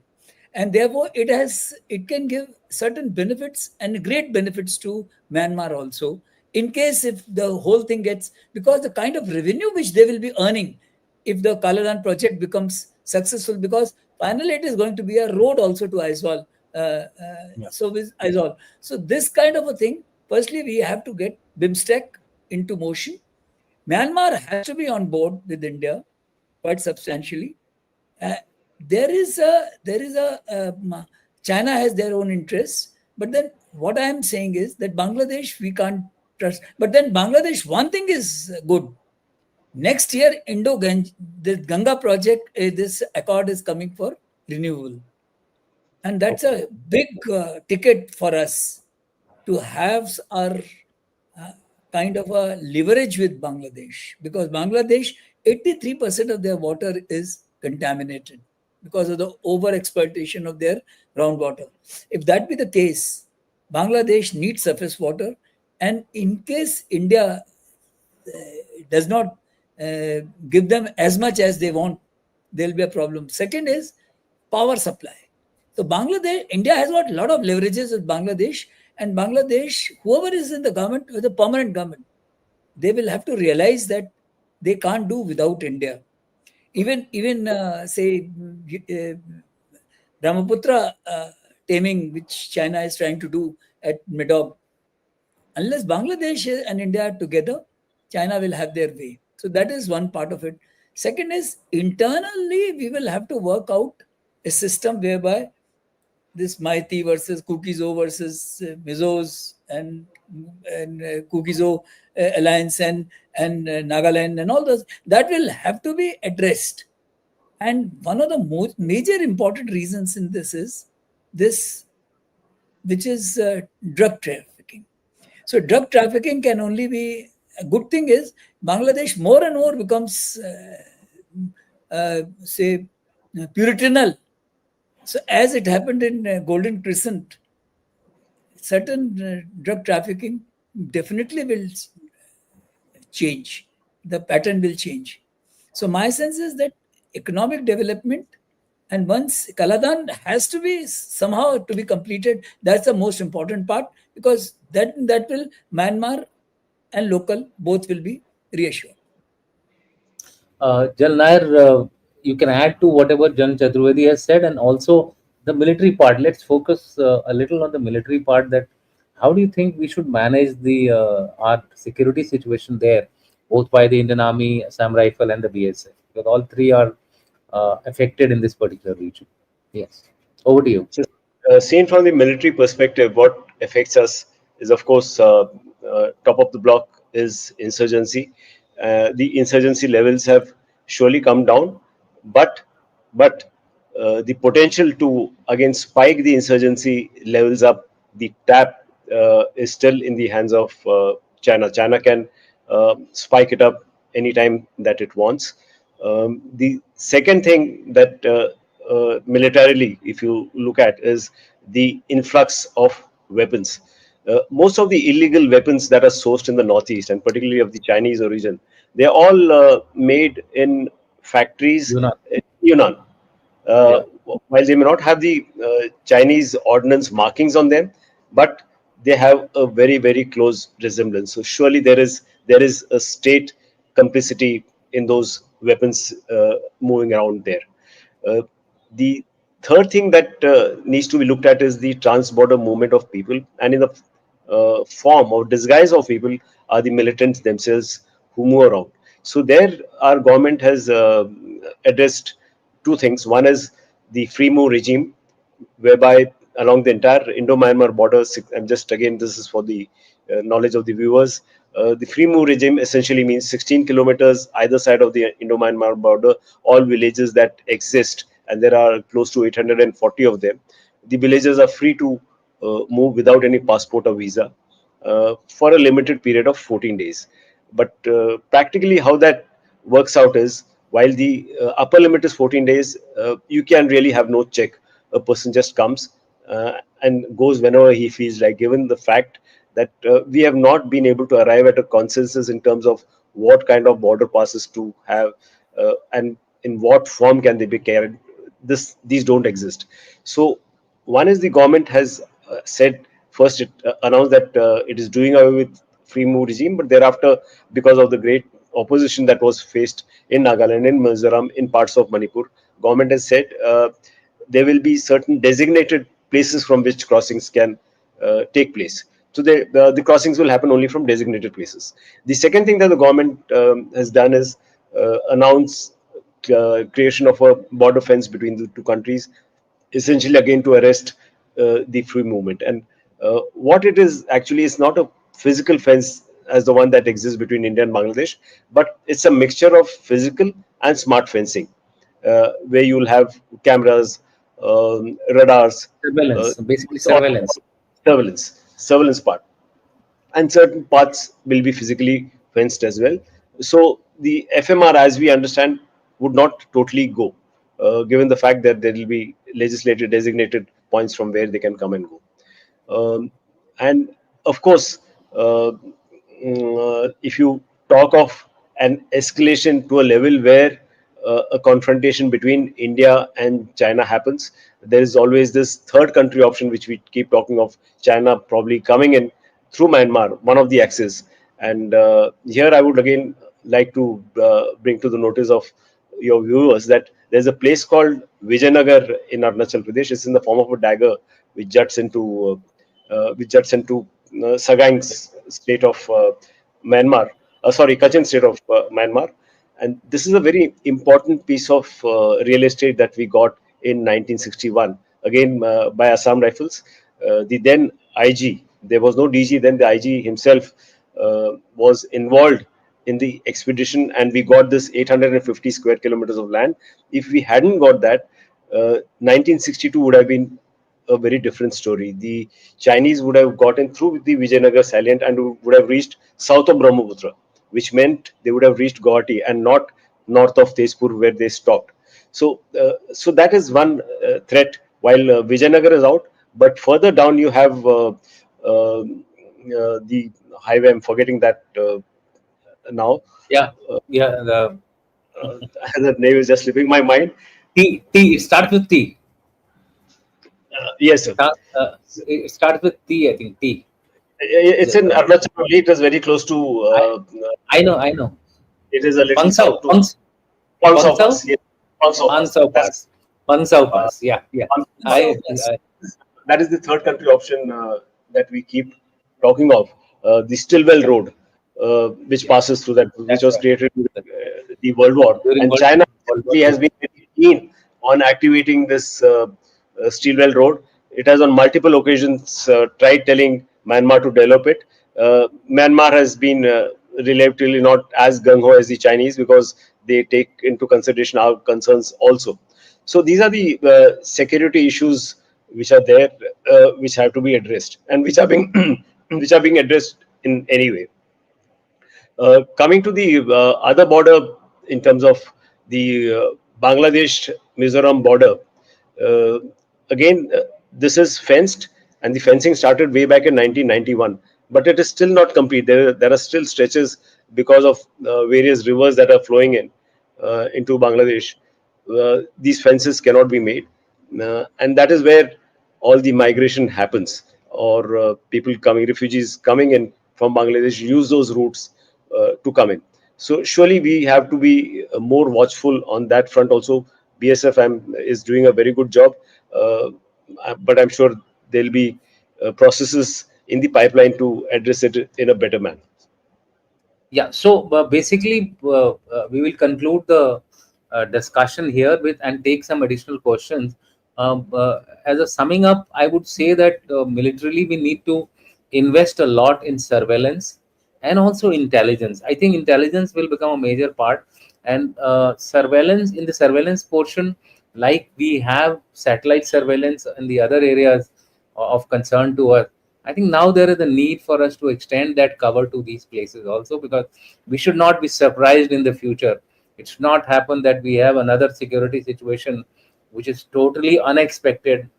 S5: and therefore it can give certain benefits and great benefits to Myanmar also. In case if the whole thing gets, because the kind of revenue which they will be earning if the Kaladan project becomes successful, because Finally, it is going to be a road also to Aizawl. So with Aizawl. So this kind of a thing, firstly, we have to get BIMSTEC into motion. Myanmar has to be on board with India quite substantially. Uh, China has their own interests, but then what I am saying is that Bangladesh we can't trust. But then Bangladesh, one thing is good. Next year, the Ganga project, this accord is coming for renewal, and that's a big ticket for us to have our kind of a leverage with Bangladesh, because Bangladesh 83% of their water is contaminated because of the over exploitation of their groundwater. If that be the case, Bangladesh needs surface water, and in case India does not give them as much as they want, there will be a problem. Second is power supply. So Bangladesh, India has got a lot of leverages with Bangladesh, and Bangladesh, whoever is in the government, the permanent government, they will have to realize that they can't do without India. Even say Brahmaputra taming, which China is trying to do at Medog, unless Bangladesh and India are together, China will have their way. So that is one part of it. Second is internally, we will have to work out a system whereby this Maiti versus Kukizo versus Mizos and Kukizo alliance and Nagaland and all those, that will have to be addressed. And one of the most major important reasons in this is this, which is drug trafficking. So drug trafficking can only be, a good thing is Bangladesh more and more becomes say puritanical. So as it happened in Golden Crescent, certain drug trafficking definitely will change. The pattern will change. So my sense is that economic development, and once Kaladan has to be somehow to be completed, that's the most important part, because that will Myanmar and local both will be reassured.
S3: Jal Nair, you can add to whatever Jan Chaturvedi has said, and also the military part. Let's focus a little on the military part. That how do you think we should manage the our security situation there, both by the Indian Army, Assam Rifle, and the BSF? Because all three are affected in this particular region. Yes, over to you.
S4: So, seen from the military perspective, what affects us is, of course, top of the block is insurgency. The insurgency levels have surely come down, but the potential to again spike the insurgency levels up, the tap is still in the hands of China. China can spike it up anytime that it wants. The second thing that militarily, if you look at, is the influx of weapons. Most of the illegal weapons that are sourced in the northeast, and particularly of the Chinese origin, they are all made in factories
S3: Yunnan.
S4: in Yunnan.
S3: Yeah.
S4: While they may not have the Chinese ordnance markings on them, but they have a very close resemblance. So surely there is a state complicity in those weapons moving around there. Uh, the third thing that needs to be looked at is the trans-border movement of people, and in the form or disguise of people are the militants themselves who move around. So there, our government has addressed two things. One is the free move regime, whereby along the entire Indo-Myanmar border, and just again, this is for the knowledge of the viewers, the free move regime essentially means 16 kilometers either side of the Indo-Myanmar border, all villages that exist, and there are close to 840 of them. The villages are free to move without any passport or visa for a limited period of 14 days. But practically, how that works out is, while the upper limit is 14 days, you can really have no check. A person just comes and goes whenever he feels like, given the fact that we have not been able to arrive at a consensus in terms of what kind of border passes to have and in what form can they be carried. These don't exist. So one is the government has said, first it announced that it is doing away with free move regime, but thereafter, because of the great opposition that was faced in Nagaland, in Mizoram, in parts of Manipur, government has said there will be certain designated places from which crossings can take place. So the crossings will happen only from designated places. The second thing that the government has done is announce creation of a border fence between the two countries, essentially again to arrest the free movement. And what it is actually is not a physical fence as the one that exists between India and Bangladesh, but it's a mixture of physical and smart fencing, where you'll have cameras, radars, uh,
S3: Surveillance, basically surveillance.
S4: surveillance part, and certain parts will be physically fenced as well. So the FMR, as we understand, would not totally go, given the fact that there will be legislated designated points from where they can come and go. And of course, if you talk of an escalation to a level where a confrontation between India and China happens, there is always this third country option, which we keep talking of, China probably coming in through Myanmar, one of the axes. And here I would again like to bring to the notice of your viewers that there's a place called Vijayanagar in Arunachal Pradesh. It's in the form of a dagger which juts into Sagaing's state of Myanmar, Kachin state of Myanmar. And this is a very important piece of real estate that we got in 1961, again by Assam Rifles. The then IG, there was no DG, then the IG himself was involved in the expedition, and we got this 850 square kilometers of land. If we hadn't got that, 1962 would have been a very different story. The Chinese would have gotten through the Vijayanagar salient and would have reached south of Brahmaputra, which meant they would have reached Guwahati and not north of Tezpur where they stopped. So that is one threat. While Vijayanagar is out, but further down you have the highway. I'm forgetting that now.
S3: Yeah, yeah.
S4: The name is just slipping my mind.
S3: T. It starts with T.
S4: Yes, sir.
S3: It starts with T. I think T.
S4: It's in Arunachal Pradesh. It is very close to.
S3: I know. I know.
S4: It is a little
S3: Pansau.
S4: south to Pansau Pass. Yes.
S3: Pansau Pass. Pansau Pass. Yeah.
S4: That is the third country option that we keep talking of. The Stillwell Road, which passes through that, which was created during the World War. And China has been very keen on activating this Stillwell Road. It has on multiple occasions tried telling Myanmar to develop it. Myanmar has been relatively not as gung-ho as the Chinese because they take into consideration our concerns also. So these are the security issues which are there, which have to be addressed, and which are being which are being addressed in any way. Coming to the other border in terms of the Bangladesh-Mizoram border, again, this is fenced, and the fencing started way back in 1991, but it is still not complete. There are still stretches because of various rivers that are flowing into Bangladesh. These fences cannot be made, and that is where all the migration happens, or refugees coming in from Bangladesh use those routes to come in. So surely we have to be more watchful on that front also. BSFM is doing a very good job, but I'm sure there'll be processes in the pipeline to address it in a better manner.
S3: Yeah. So basically, we will conclude the discussion here with and take some additional questions. As a summing up, I would say that militarily we need to invest a lot in surveillance and also intelligence. I think intelligence will become a major part, and surveillance, in the surveillance portion, like we have satellite surveillance in the other areas of concern to us. I think now there is a need for us to extend that cover to these places also, because we should not be surprised in the future. It should not happen that we have another security situation which is totally unexpected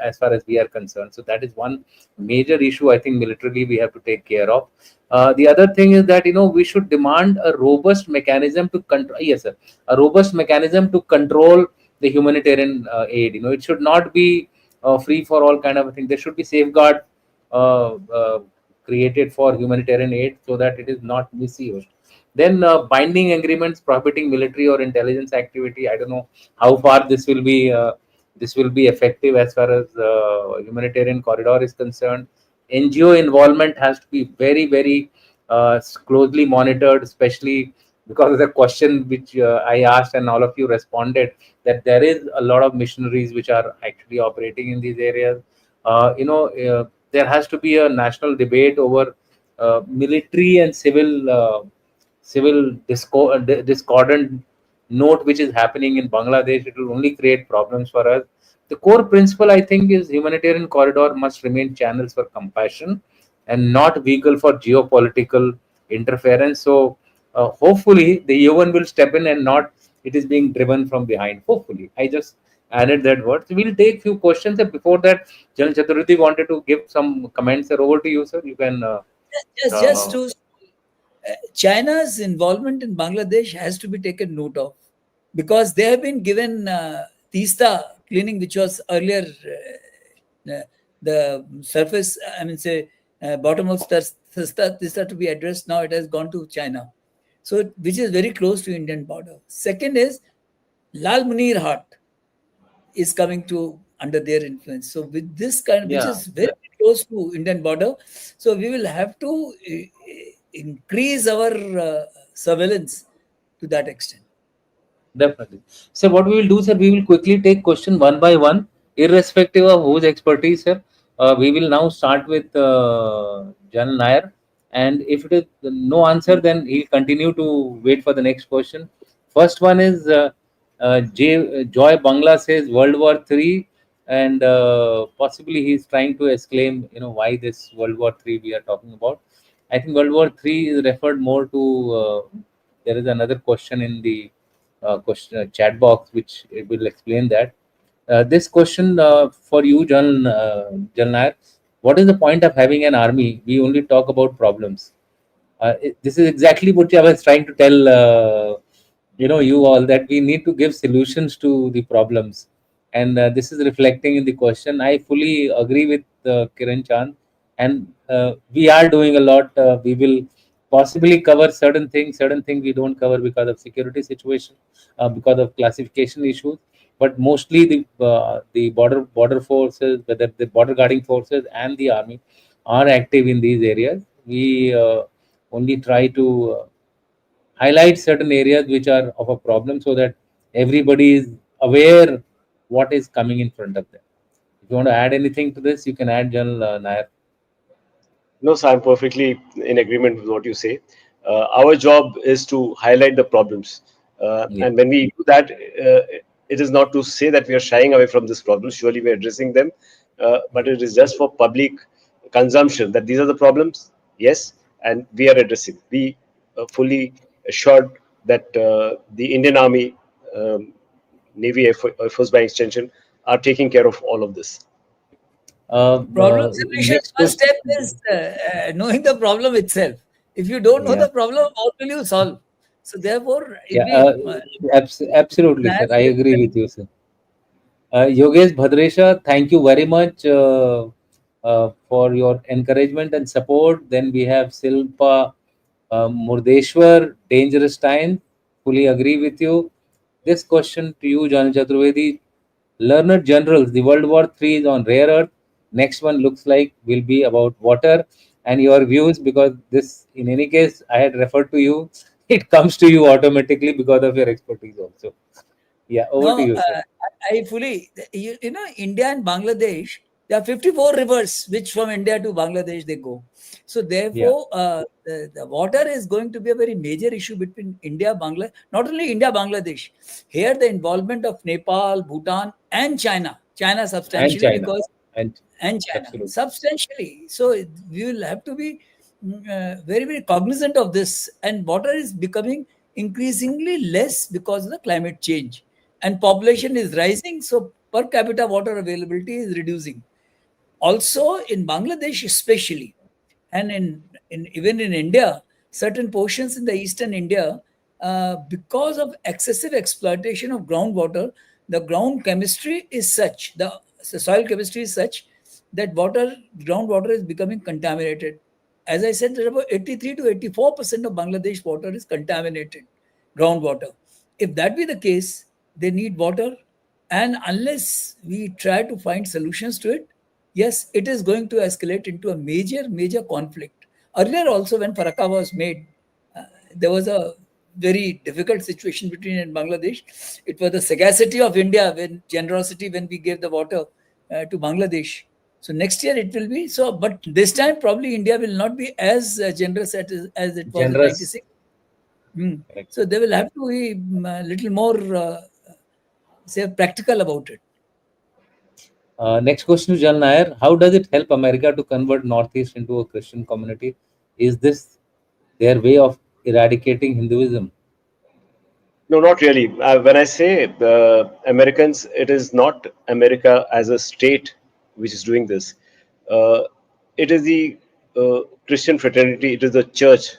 S3: as far as we are concerned. So that is one major issue I think militarily we have to take care of. The other thing is that we should demand a robust mechanism to control. Yes, sir, a robust mechanism to control the humanitarian aid. It should not be free for all kind of a thing. There should be safeguard created for humanitarian aid so that it is not misused. Then binding agreements prohibiting military or intelligence activity. I don't know how far this will be effective as far as humanitarian corridor is concerned. NGO involvement has to be very, very closely monitored, especially because of the question which I asked and all of you responded, that there is a lot of missionaries which are actually operating in these areas. There has to be a national debate over military and civil discordant note which is happening in Bangladesh. It will only create problems for us. The core principle, I think, is humanitarian corridor must remain channels for compassion and not vehicle for geopolitical interference. So hopefully the UN will step in and not it is being driven from behind. Hopefully, I just added that word. So we'll take few questions. And before that, Jan Chaturvedi wanted to give some comments. Sir, over to you, sir. You can.
S5: Just to China's involvement in Bangladesh has to be taken note of, because they have been given Tista cleaning, which was earlier the surface, I mean, say, bottom of Tista to be addressed. Now it has gone to China, so which is very close to Indian border. Second is Lal Munir Hat is coming to under their influence. So with this kind, which
S3: Yeah.
S5: is very close to Indian border, so we will have to increase our surveillance to that extent.
S3: Definitely. So what we will do, sir, we will quickly take question one by one, irrespective of whose expertise, sir. We will now start with Jan Nair, and if it is no answer, then he'll continue to wait for the next question. First one is Joy Bangla says World War III, and possibly he's trying to exclaim, why this World War III we are talking about. I think World War III is referred more to. There is another question in the question chat box which it will explain that. This question for you, Jan Nair, what is the point of having an army? We only talk about problems. This is exactly what I was trying to tell you all, that we need to give solutions to the problems, and this is reflecting in the question. I fully agree with Kiran Chand, and we are doing a lot. We will possibly cover certain things we don't cover because of security situation, because of classification issues, but mostly the border forces, whether the border guarding forces and the army, are active in these areas. We only try to highlight certain areas which are of a problem, so that everybody is aware what is coming in front of them. If you want to add anything to this, you can add, General Nair.
S4: No, sir, I'm perfectly in agreement with what you say. Our job is to highlight the problems.
S3: Yeah.
S4: And when we do that, it is not to say that we are shying away from this problem. Surely we are addressing them. But it is just for public consumption that these are the problems. Yes. And we are addressing. We fully assured that the Indian Army, Navy, Air Force by extension, are taking care of all of this.
S5: Problem solution
S3: Next
S5: first step
S3: question.
S5: is knowing the problem itself. If you don't know
S3: Yeah.
S5: the problem, how will you solve? So therefore, if
S3: Yeah.
S5: we
S3: Absolutely, sir. I agree with you, sir. Yogesh Bhadresha, thank you very much for your encouragement and support. Then we have Silpa Murdeshwar, Dangerous Time. Fully agree with you. This question to you, John Chaturvedi. Learned generals, the World War III is on rare earth. Next one looks like will be about water and your views, because this, in any case, I had referred to you. It comes to you automatically because of your expertise also. Yeah, over to
S5: No,
S3: you, sir.
S5: I fully, India and Bangladesh, there are 54 rivers which from India to Bangladesh they go. So
S3: Yeah.
S5: therefore, the water is going to be a very major issue between India, Bangladesh, not only India, Bangladesh. Here, the involvement of Nepal, Bhutan, and China
S3: And
S5: substantially,
S3: China.
S5: because
S3: And
S5: China
S3: absolutely.
S5: substantially. So we will have to be very, very cognizant of this. And water is becoming increasingly less because of the climate change, and population is rising. So per capita water availability is reducing. Also in Bangladesh, especially, and even in India, certain portions in the eastern India, because of excessive exploitation of groundwater, the ground chemistry is such, the soil chemistry is such that groundwater is becoming contaminated, as I said, about 83 to 84% of Bangladesh water is contaminated groundwater. If that be the case, they need water. And unless we try to find solutions to it, yes, it is going to escalate into a major, major conflict. Earlier, also, when Faraka was made, there was a very difficult situation between India and Bangladesh. It was the sagacity of India, when generosity, when we gave the water to Bangladesh. So next year it will be so, but this time probably India will not be as generous as it was in
S3: Generous.
S5: '96. Hmm.
S3: Correct.
S5: So they will have to be a little more, say, practical about it.
S3: Next question to Jan Nair. How does it help America to convert Northeast into a Christian community? Is this their way of eradicating Hinduism?
S4: No, not really. When I say Americans, it is not America as a state which is doing this. Uh, it is the Christian fraternity, it is the church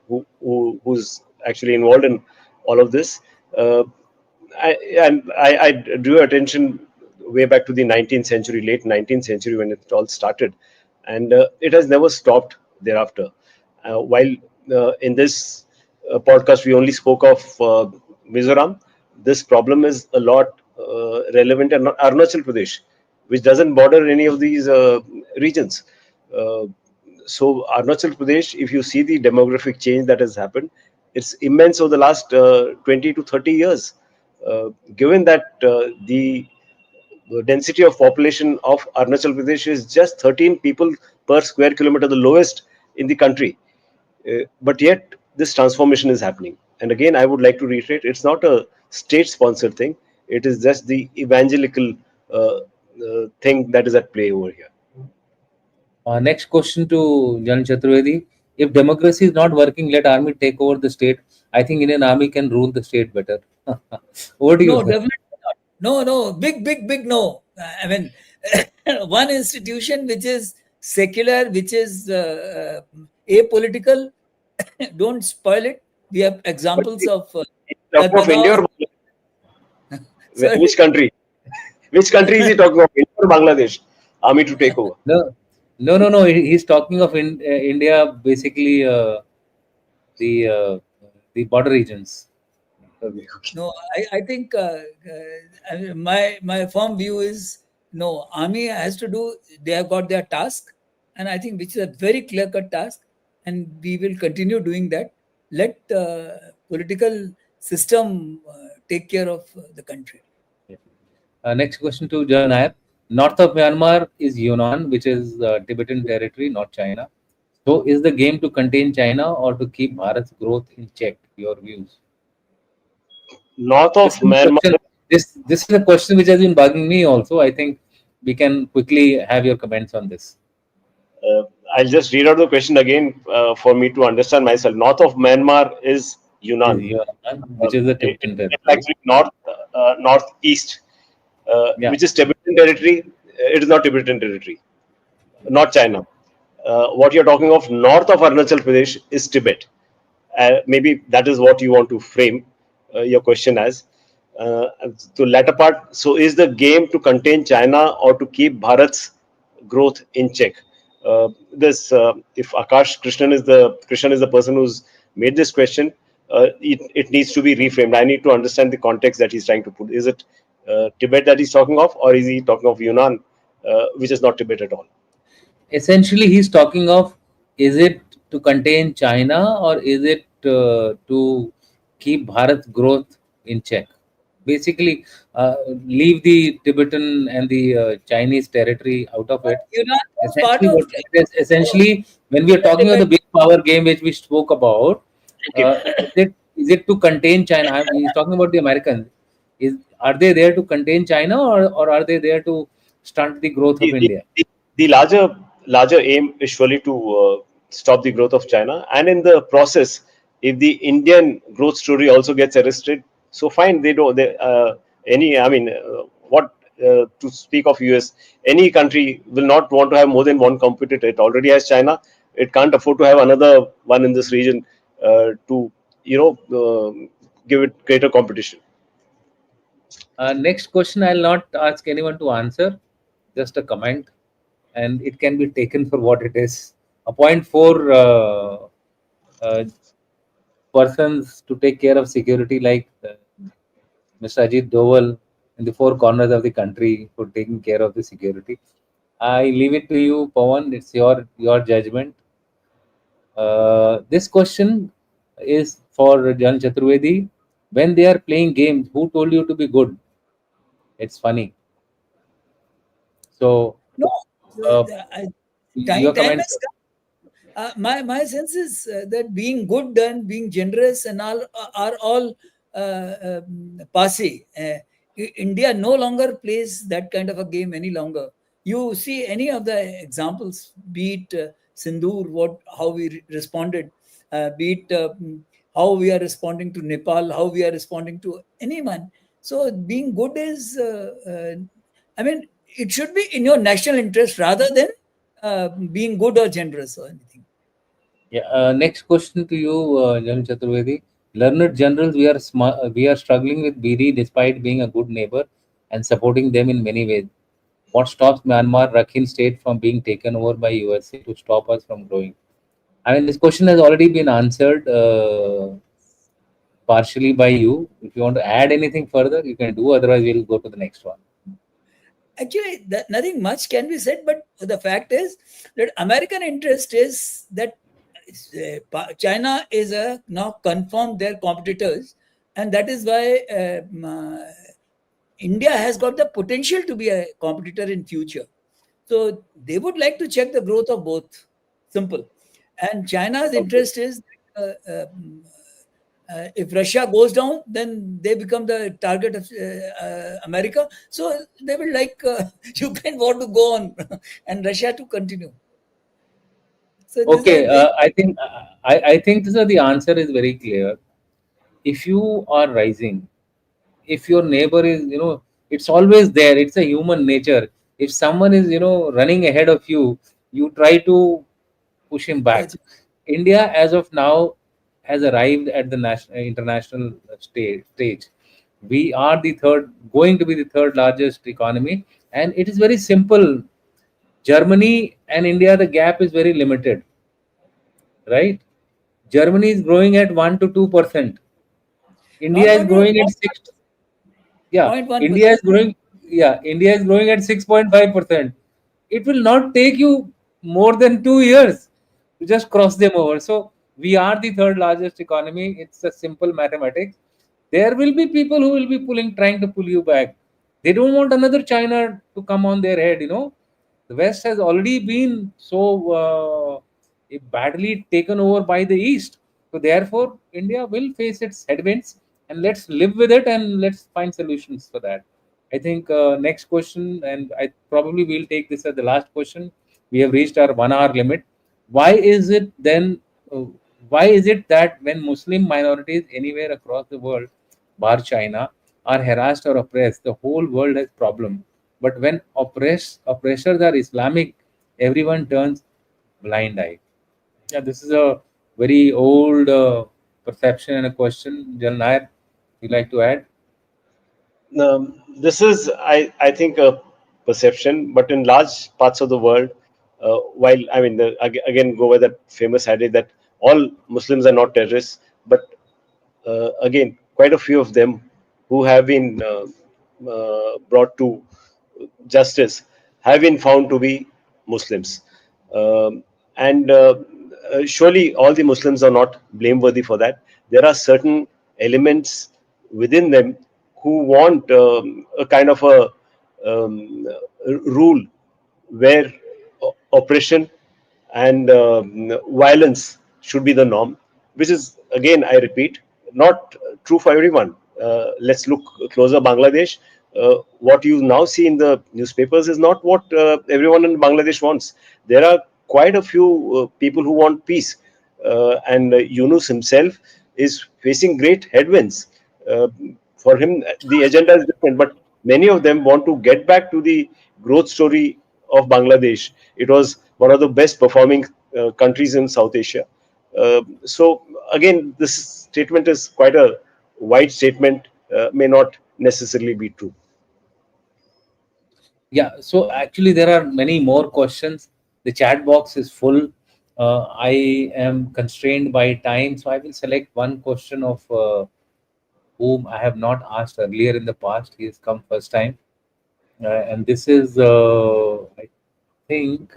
S4: who's actually involved in all of this. Uh, I drew attention way back to the 19th century, late 19th century, when it all started, and it has never stopped thereafter. While in this podcast we only spoke of Mizoram, this problem is a lot relevant in Arunachal Pradesh, which doesn't border any of these regions. Uh, so Arunachal Pradesh, if you see the demographic change that has happened, it's immense over the last 20 to 30 years. Given that the density of population of Arunachal Pradesh is just 13 people per square kilometer, the lowest in the country. But yet, this transformation is happening. And again, I would like to reiterate, it's not a state-sponsored thing. It is just the evangelical thing that is at play over here.
S3: Next question to Jan Chaturvedi. If democracy is not working, let army take over the state. I think Indian army can rule the state better. Over to you,
S5: No,
S3: sir.
S5: definitely not. No, no, big, big, big no. I mean, one institution which is secular, which is apolitical, don't spoil it. We have
S4: But
S5: examples of
S4: he's talking of India
S5: Padmanav.
S4: or
S5: Sorry.
S4: which country? Which country is he talking of? India or Bangladesh? Army to take over.
S3: No, no. He's talking of India, basically the border regions.
S4: Okay, okay.
S5: No, I think I mean, my firm view is no. Army has to do. They have got their task, and I think which is a very clear cut task, and we will continue doing that. Let political system take care of the country.
S3: Yeah. Next question to Jan Nair. North of Myanmar is Yunnan, which is Tibetan territory, not China. So, is the game to contain China or to keep Bharat's growth in check? Your views.
S4: North
S3: This
S4: of
S3: is a
S4: Myanmar.
S3: question. This is a question which has been bugging me also. I think we can quickly have your comments on this.
S4: Uh, I'll just read out the question again for me to understand myself. North of Myanmar is
S3: Is
S4: Yunnan.
S3: Yunnan, which is the Tibetan
S4: It's
S3: territory.
S4: actually northeast,
S3: Yeah.
S4: which is Tibetan territory. It is not Tibetan territory, not China. What you're talking of north of Arunachal Pradesh is Tibet. Maybe that is what you want to frame your question as. The latter part. So, is the game to contain China or to keep Bharat's growth in check? If Akash Krishnan is the person who's made this question, it needs to be reframed. I need to understand the context that he's trying to put. Is it Tibet that he's talking of, or is he talking of Yunnan, which is not Tibet at all?
S3: Essentially, he's talking of, is it to contain China or is it to keep Bharat's growth in check? Basically, leave the Tibetan and the Chinese territory out of it.
S5: Yunnan was part
S3: Essentially,
S5: of
S3: what it is essentially, when we are talking of
S5: Tibet.
S3: the big power game which we spoke about,
S4: Okay.
S3: is it to contain China? He's talking about the Americans. Are they there to contain China, or are they there to stunt the growth of
S4: the, the,
S3: India?
S4: the the larger aim is surely to stop the growth of China, and in the process, if the Indian growth story also gets arrested, so fine. They don't. They, any. I mean, what to speak of US? Any country will not want to have more than one competitor. It already has China. It can't afford to have another one in this region to give it greater competition.
S3: Next question, I'll not ask anyone to answer, just a comment, and it can be taken for what it is. appoint four uh, persons to take care of security, like Mr. Ajit Doval in the four corners of the country for taking care of the security. I leave it to you, Pawan. It's your judgment. This question is for Jan Chaturvedi. When they are playing games, who told you to be good? It's funny. So,
S5: No,
S3: uh,
S5: time
S3: your
S5: time
S3: comment.
S5: has come. My sense is that being good and being generous and all are all passe. India no longer plays that kind of a game any longer. You see any of the examples, be it Sindoor, how we responded, be it how we are responding to Nepal, how we are responding to anyone. So being good is, I mean, it should be in your national interest rather than being good or generous or anything.
S3: Yeah. Next question to you, Jan Chaturvedi. Learned generals, we are struggling with BD despite being a good neighbor and supporting them in many ways. What stops Myanmar Rakhine state from being taken over by USA to stop us from growing? I mean, this question has already been answered partially by you. If you want to add anything further, you can do. Otherwise, we'll go to the next one.
S5: Actually, nothing much can be said, but the fact is that American interest is that China is now confirmed their competitors, and that is why India has got the potential to be a competitor in future. So they would like to check the growth of both. Simple. And China's
S3: Okay.
S5: interest is if Russia goes down, then they become the target of America. So they will like Ukraine want to go on and Russia to continue. So this is a
S3: Okay.
S5: very
S3: I think the answer is very clear. If you are rising, if your neighbor is, it's always there. It's a human nature. If someone is, running ahead of you, you try to push him back.
S5: catch.
S3: India, as of now, has arrived at the national international stage. We are the third, going to be the third largest economy, and it is very simple. Germany and India, the gap is very limited, right? Germany is growing at 1 to 2%. India is
S5: Not even
S3: growing at 6. Yeah,
S5: 0.1%.
S3: India is growing. Yeah, India is growing at 6.5%. It will not take you more than 2 years to just cross them over. So we are the third largest economy. It's a simple mathematics. There will be people who will be trying to pull you back. They don't want another China to come on their head. The West has already been so badly taken over by the East. So therefore, India will face its headwinds, and let's live with it and let's find solutions for that. I think next question, and I probably will take this as the last question. We have reached our 1 hour limit. Why is it then? Uh, why is it that when Muslim minorities anywhere across the world, bar China, are harassed or oppressed, the whole world has problem. But when oppressors are Islamic, everyone turns blind eye. Yeah, this is a very old perception and a question. Jan Nair, you like to add?
S4: This is, I think, a perception, but in large parts of the world, while I mean, again, go by that famous adage that all Muslims are not terrorists, but again, quite a few of them who have been brought to justice have been found to be Muslims. And surely all the Muslims are not blameworthy for that. There are certain elements within them who want a kind of a rule where oppression and violence should be the norm, which is, again, I repeat, not true for everyone. Let's look closer. Bangladesh. What you now see in the newspapers is not what everyone in Bangladesh wants. There are quite a few people who want peace, and Yunus himself is facing great headwinds. Uh, for him, the agenda is different, but many of them want to get back to the growth story of Bangladesh. It was one of the best performing countries in South Asia. So again, this statement is quite a wide statement, may not necessarily be true.
S3: Yeah, so actually there are many more questions. The chat box is full. I am constrained by time, so I will select one question of whom I have not asked earlier in the past. He has come first time, and this is, I think,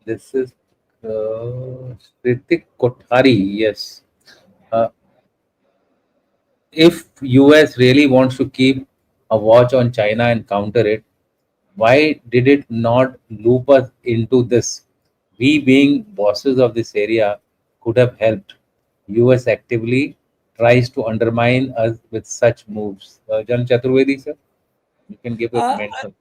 S3: this is Ritik Kothari. Yes. Uh, if US really wants to keep a watch on China and counter it, why did it not loop us into this? We, being bosses of this area, could have helped. US actively tries to undermine us with such moves. Jan Chaturvedi, sir, you can give your
S5: Uh,
S3: comments on.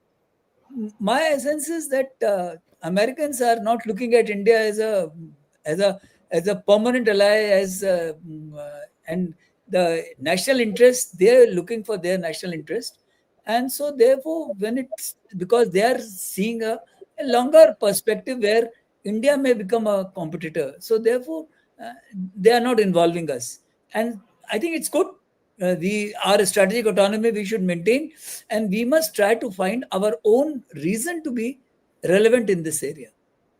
S5: my sense is that Americans are not looking at India as a as a permanent ally, and the national interest, they're looking for their national interest, and so therefore when it's because they are seeing a longer perspective where India may become a competitor, so therefore uh, they are not involving us, and I think it's good. We our strategic autonomy we should maintain, and we must try to find our own reason to be relevant in this area.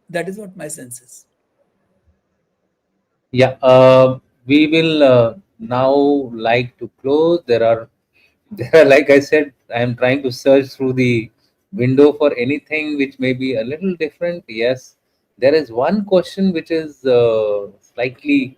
S5: That is what my sense is.
S3: Yeah, we will now like to close. There are, like I said, I am trying to search through the window for anything which may be a little different. Yes, there is one question which is slightly,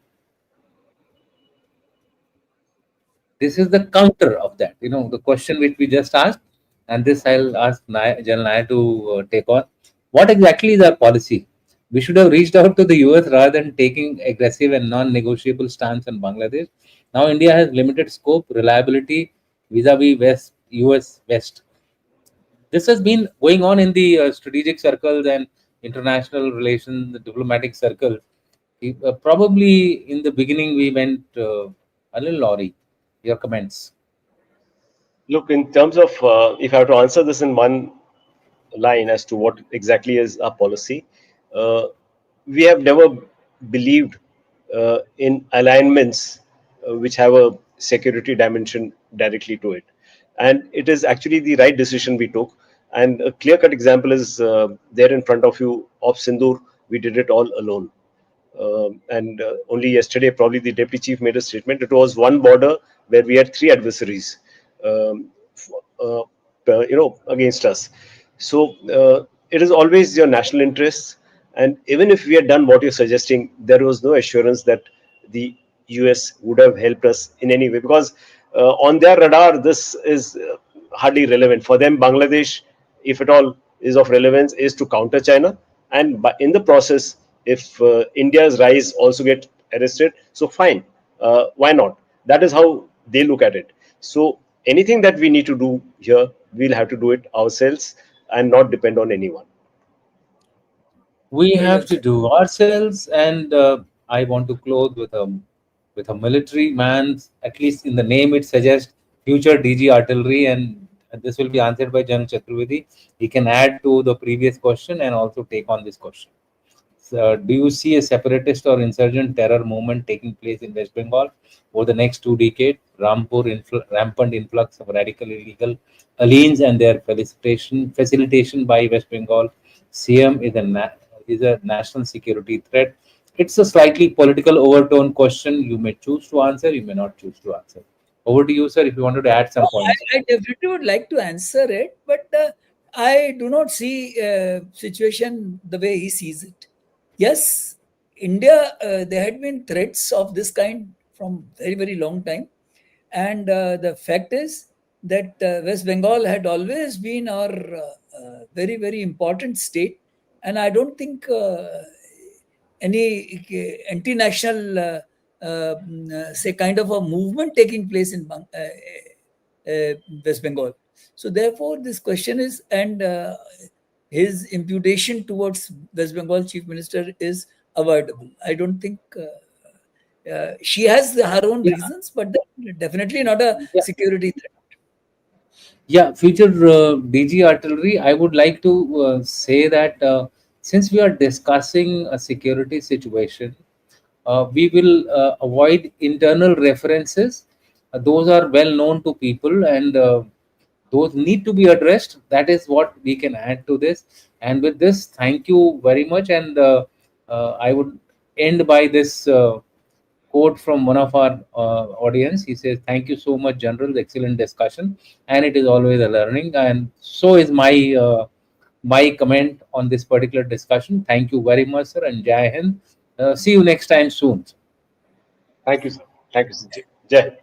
S3: this is the counter of that, the question which we just asked, and this I'll ask General Nair to take on. What exactly is our policy? We should have reached out to the US rather than taking aggressive and non-negotiable stance on Bangladesh. Now India has limited scope, reliability vis-a-vis US West. This has been going on in the strategic circles and international relations, the diplomatic circles. Probably in the beginning we went a little lorry. Your comments.
S4: Look, in terms of if I have to answer this in one line as to what exactly is our policy, uh, we have never believed in alignments which have a security dimension directly to it. And it is actually the right decision we took. And a clear cut example is there in front of you of Sindoor. We did it all alone. And only yesterday, probably the deputy chief made a statement. It was one border where we had three adversaries, um, uh, against us. So it is always your national interests. And even if we had done what you're suggesting, there was no assurance that the US would have helped us in any way, because on their radar, this is hardly relevant for them. Bangladesh, if at all, is of relevance, is to counter China, and in the process, if India's rise also get arrested, so fine, why not? That is how they look at it. So anything that we need to do here, we'll have to do it ourselves and not depend on anyone.
S3: We
S5: Very
S3: have
S5: well
S3: to
S5: said.
S3: do ourselves, and I want to close with a military man's, at least in the name it suggests, future DG artillery, and this will be answered by General Chaturvedi. He can add to the previous question and also take on this question. So, do you see a separatist or insurgent terror movement taking place in West Bengal over the next 2 decades? Rampant influx of radical illegal aliens and their facilitation by West Bengal CM is a national security threat. It's a slightly political overtone question. You may choose to answer, you may not choose to answer. Over to you, sir, if you wanted to add some
S5: No,
S3: points.
S5: I definitely would like to answer it, but I do not see situation the way he sees it. Yes, India, there had been threats of this kind from very, very long time. And the fact is that West Bengal had always been our very, very important state. And I don't think any anti-national, say, kind of a movement taking place in West Bengal. So therefore, this question is, and his imputation towards West Bengal chief minister is avoidable. I don't think she has her own
S3: Yeah,
S5: reasons, but definitely not a
S3: yeah.
S5: security threat.
S3: Yeah, future DG artillery, I would like to say that since we are discussing a security situation, we will avoid internal references. Those are well known to people, and those need to be addressed. That is what we can add to this. And with this, thank you very much. And I would end by this quote from one of our audience. He says, "Thank you so much, General. Excellent discussion, and it is always a learning." And so is my comment on this particular discussion. Thank you very much, sir, and Jai Hind. See you next time soon.
S4: Thank you, sir. Thank you, sir. Jai.